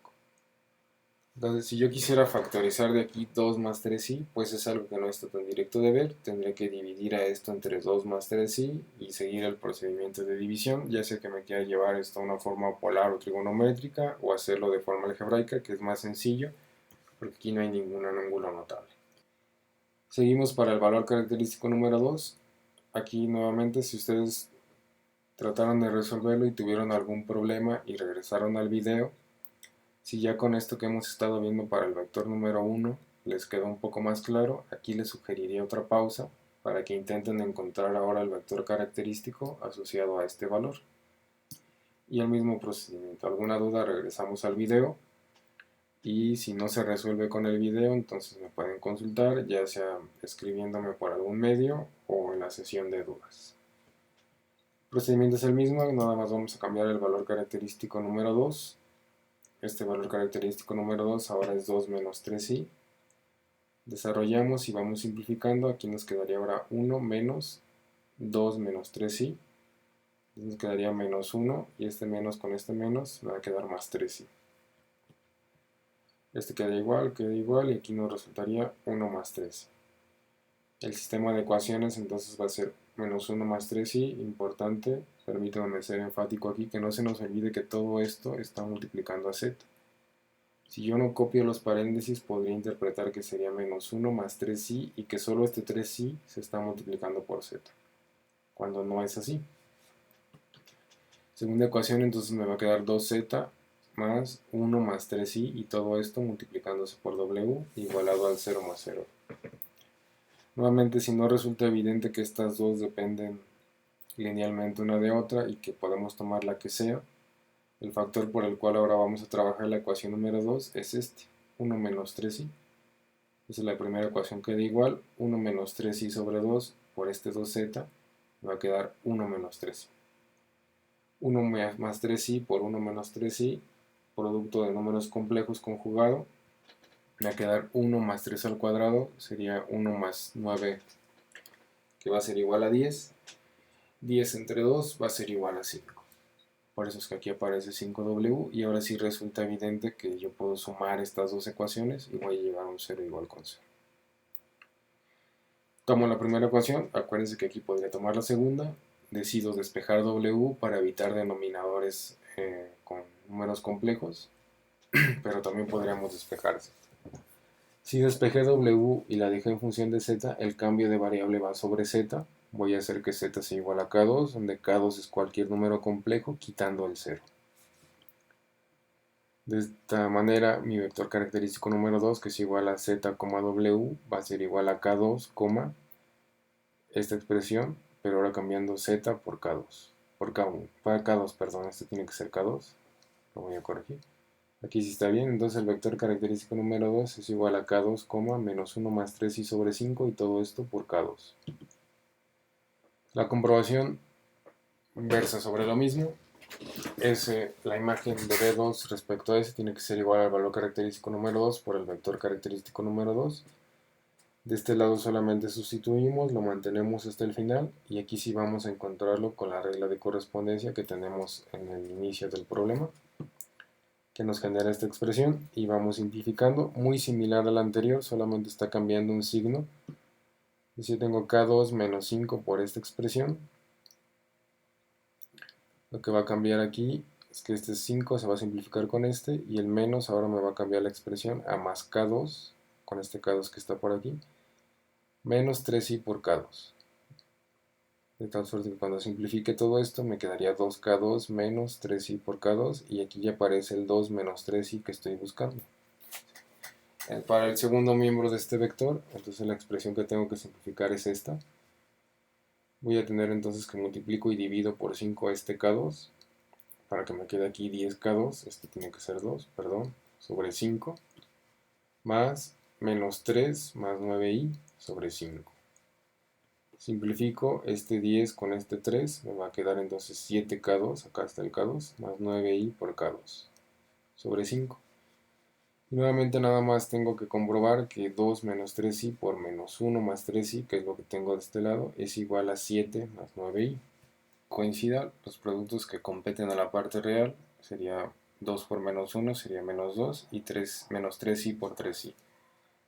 Entonces si yo quisiera factorizar de aquí 2 más 3i, pues es algo que no está tan directo de ver, tendré que dividir a esto entre 2 más 3i y seguir el procedimiento de división, ya sea que me quiera llevar esto a una forma polar o trigonométrica o hacerlo de forma algebraica, que es más sencillo, porque aquí no hay ningún ángulo notable. Seguimos para el valor característico número 2. Aquí nuevamente, si ustedes trataron de resolverlo y tuvieron algún problema y regresaron al video, si ya con esto que hemos estado viendo para el vector número 1 les quedó un poco más claro, aquí les sugeriría otra pausa para que intenten encontrar ahora el vector característico asociado a este valor. Y el mismo procedimiento. ¿Alguna duda? Regresamos al video. Y si no se resuelve con el video, entonces me pueden consultar, ya sea escribiéndome por algún medio o en la sesión de dudas. El procedimiento es el mismo, nada más vamos a cambiar el valor característico número 2. Este valor característico número 2 ahora es 2 menos 3i. Desarrollamos y vamos simplificando, aquí nos quedaría ahora 1 menos 2 menos 3i. Nos quedaría menos 1 y este menos con este menos me va a quedar más 3i. Este queda igual y aquí nos resultaría 1 más 3. El sistema de ecuaciones entonces va a ser menos 1 más 3i, importante, permítanme ser enfático aquí, que no se nos olvide que todo esto está multiplicando a z. Si yo no copio los paréntesis, podría interpretar que sería menos 1 más 3i y que solo este 3i se está multiplicando por z, cuando no es así. Segunda ecuación entonces me va a quedar 2z más 1 más 3i y todo esto multiplicándose por w igualado al 0 más 0. Nuevamente, si no resulta evidente que estas dos dependen linealmente una de otra y que podemos tomar la que sea, el factor por el cual ahora vamos a trabajar la ecuación número 2 es este, 1 menos 3i. Esa es la primera ecuación que da igual, 1 menos 3i sobre 2 por este 2z me va a quedar 1 menos 3i. 1 más 3i por 1 menos 3i, producto de números complejos conjugado, me va a quedar 1 más 3 al cuadrado, sería 1 más 9, que va a ser igual a 10. 10 entre 2 va a ser igual a 5. Por eso es que aquí aparece 5w y ahora sí resulta evidente que yo puedo sumar estas dos ecuaciones y voy a llegar a un 0 igual con 0. Tomo la primera ecuación, acuérdense que aquí podría tomar la segunda, decido despejar w para evitar denominadores con números complejos, pero también podríamos despejar z. Si despejé W y la dejé en función de Z, el cambio de variable va sobre Z. Voy a hacer que Z sea igual a K2, donde K2 es cualquier número complejo quitando el 0. De esta manera, mi vector característico número 2, que es igual a Z, W, va a ser igual a K2, esta expresión, pero ahora cambiando Z por K2, por K1, para K2, perdón, este tiene que ser K2, lo voy a corregir. Aquí sí está bien, entonces el vector característico número 2 es igual a K2, menos 1 más 3i sobre 5 y todo esto por K2. La comprobación versa sobre lo mismo. La imagen de B2 respecto a S tiene que ser igual al valor característico número 2 por el vector característico número 2. De este lado solamente sustituimos, lo mantenemos hasta el final y aquí sí vamos a encontrarlo con la regla de correspondencia que tenemos en el inicio del problema, que nos genera esta expresión, y vamos simplificando, muy similar al anterior, solamente está cambiando un signo. Y si tengo K2 menos 5 por esta expresión, lo que va a cambiar aquí es que este 5 se va a simplificar con este, y el menos ahora me va a cambiar la expresión a más K2, con este K2 que está por aquí, menos 3i por K2. De tal suerte que cuando simplifique todo esto me quedaría 2K2 menos 3i por K2, y aquí ya aparece el 2 menos 3i que estoy buscando. Para el segundo miembro de este vector, entonces la expresión que tengo que simplificar es esta. Voy a tener entonces que multiplico y divido por 5 este K2, para que me quede aquí 10K2, este tiene que ser 2, perdón, sobre 5, más menos 3 más 9i sobre 5. Simplifico este 10 con este 3, me va a quedar entonces 7K2, acá está el K2, más 9i por K2, sobre 5. Y nuevamente nada más tengo que comprobar que 2 menos 3i por menos 1 más 3i, que es lo que tengo de este lado, es igual a 7 más 9i. Coincidan los productos que competen a la parte real, sería 2 por menos 1 sería menos 2, y 3 menos 3i por 3i.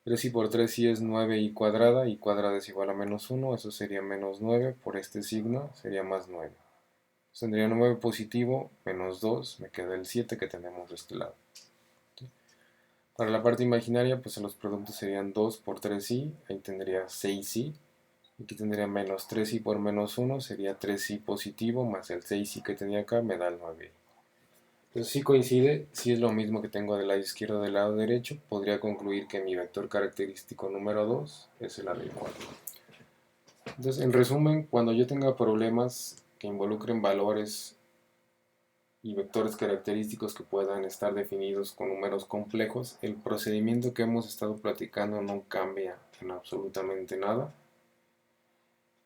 3i por 3i es 9i cuadrada, y cuadrada es igual a menos 1, eso sería menos 9, por este signo sería más 9. Entonces tendría 9 positivo, menos 2, me queda el 7 que tenemos de este lado. Para la parte imaginaria, pues los productos serían 2 por 3i, ahí tendría 6i. Aquí tendría menos 3i por menos 1, sería 3i positivo, más el 6i que tenía acá me da el 9i. Entonces sí coincide, sí es lo mismo que tengo del lado izquierdo del lado derecho, podría concluir que mi vector característico número 2 es el adecuado. Entonces, en resumen, cuando yo tenga problemas que involucren valores y vectores característicos que puedan estar definidos con números complejos, el procedimiento que hemos estado platicando no cambia en absolutamente nada.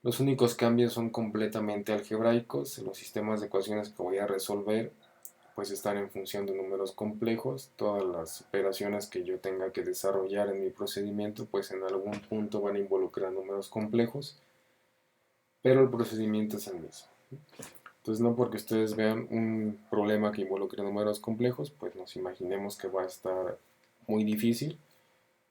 Los únicos cambios son completamente algebraicos. Los sistemas de ecuaciones que voy a resolver pues están en función de números complejos. Todas las operaciones que yo tenga que desarrollar en mi procedimiento pues en algún punto van a involucrar números complejos, pero el procedimiento es el mismo. Entonces no porque ustedes vean un problema que involucre números complejos pues nos imaginemos que va a estar muy difícil.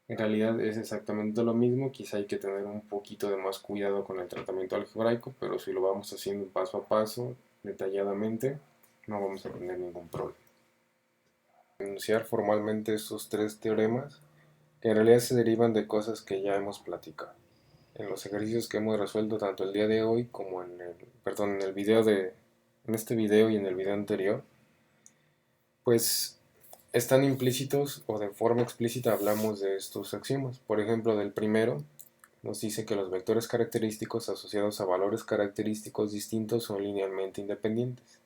En realidad es exactamente lo mismo, quizá hay que tener un poquito de más cuidado con el tratamiento algebraico, pero si lo vamos haciendo paso a paso, detalladamente, no vamos a tener ningún problema. Enunciar formalmente estos tres teoremas, que en realidad se derivan de cosas que ya hemos platicado. En los ejercicios que hemos resuelto tanto el día de hoy como en este video y en el video anterior, pues están implícitos o de forma explícita hablamos de estos axiomas. Por ejemplo, del primero nos dice que los vectores característicos asociados a valores característicos distintos son linealmente independientes.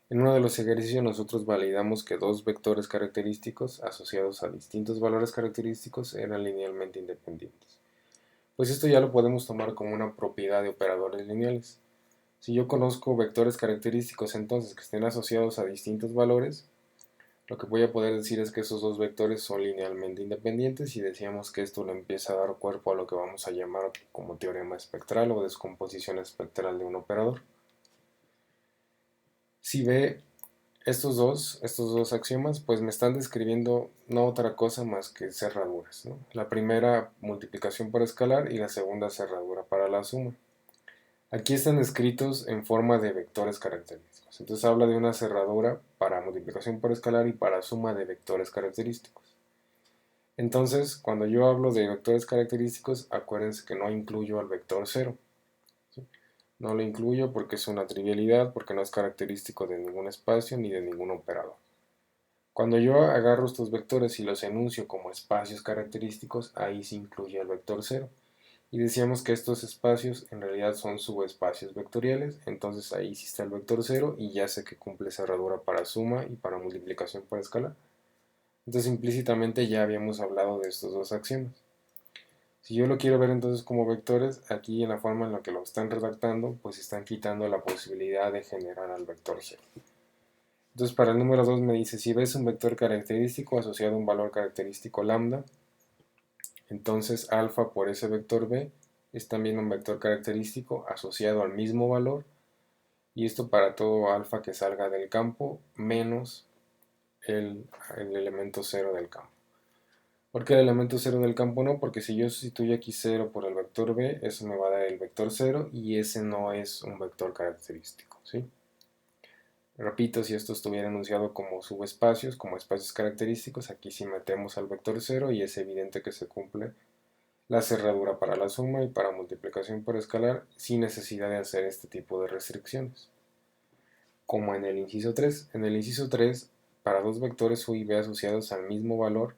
En uno de los ejercicios nosotros validamos que dos vectores característicos asociados a distintos valores característicos eran linealmente independientes. Pues esto ya lo podemos tomar como una propiedad de operadores lineales. Si yo conozco vectores característicos entonces que estén asociados a distintos valores, lo que voy a poder decir es que esos dos vectores son linealmente independientes, y decíamos que esto le empieza a dar cuerpo a lo que vamos a llamar como teorema espectral o descomposición espectral de un operador. Si ve estos dos axiomas, pues me están describiendo no otra cosa más que cerraduras, ¿no? La primera, multiplicación por escalar, y la segunda, cerradura para la suma. Aquí están escritos en forma de vectores característicos. Entonces habla de una cerradura para multiplicación por escalar y para suma de vectores característicos. Entonces, cuando yo hablo de vectores característicos, acuérdense que no incluyo al vector 0. ¿Sí? No lo incluyo porque es una trivialidad, porque no es característico de ningún espacio ni de ningún operador. Cuando yo agarro estos vectores y los enuncio como espacios característicos, ahí se incluye el vector 0. Y decíamos que estos espacios en realidad son subespacios vectoriales, entonces ahí sí está el vector 0 y ya sé que cumple cerradura para suma y para multiplicación por escalar. Entonces implícitamente ya habíamos hablado de estos dos axiomas. Si yo lo quiero ver entonces como vectores, aquí en la forma en la que lo están redactando, pues están quitando la posibilidad de generar al vector 0. Entonces para el número 2 me dice, si ves un vector característico asociado a un valor característico lambda, entonces alfa por ese vector b es también un vector característico asociado al mismo valor, y esto para todo alfa que salga del campo menos el elemento 0 del campo. ¿Por qué el elemento 0 del campo no? Porque si yo sustituyo aquí 0 por el vector b, eso me va a dar el vector 0 y ese no es un vector característico, ¿sí? Repito, si esto estuviera enunciado como subespacios, como espacios característicos, aquí sí metemos al vector 0 y es evidente que se cumple la cerradura para la suma y para multiplicación por escalar sin necesidad de hacer este tipo de restricciones. Como en el inciso 3. En el inciso 3, para dos vectores u y b asociados al mismo valor,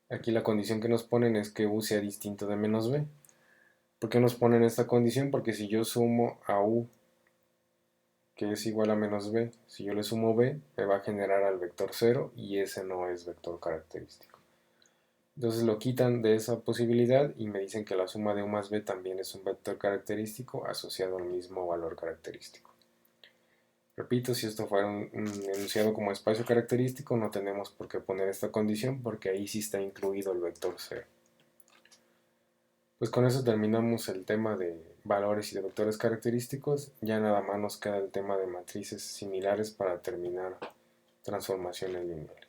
aquí la condición que nos ponen es que u sea distinto de menos b. ¿Por qué nos ponen esta condición? Porque si yo sumo a u, que es igual a menos b, si yo le sumo b, me va a generar al vector 0 y ese no es vector característico. Entonces lo quitan de esa posibilidad y me dicen que la suma de u más b también es un vector característico asociado al mismo valor característico. Repito, si esto fuera un enunciado como espacio característico, no tenemos por qué poner esta condición porque ahí sí está incluido el vector 0. Pues con eso terminamos el tema de valores y de vectores característicos. Ya nada más nos queda el tema de matrices similares para terminar transformaciones lineales.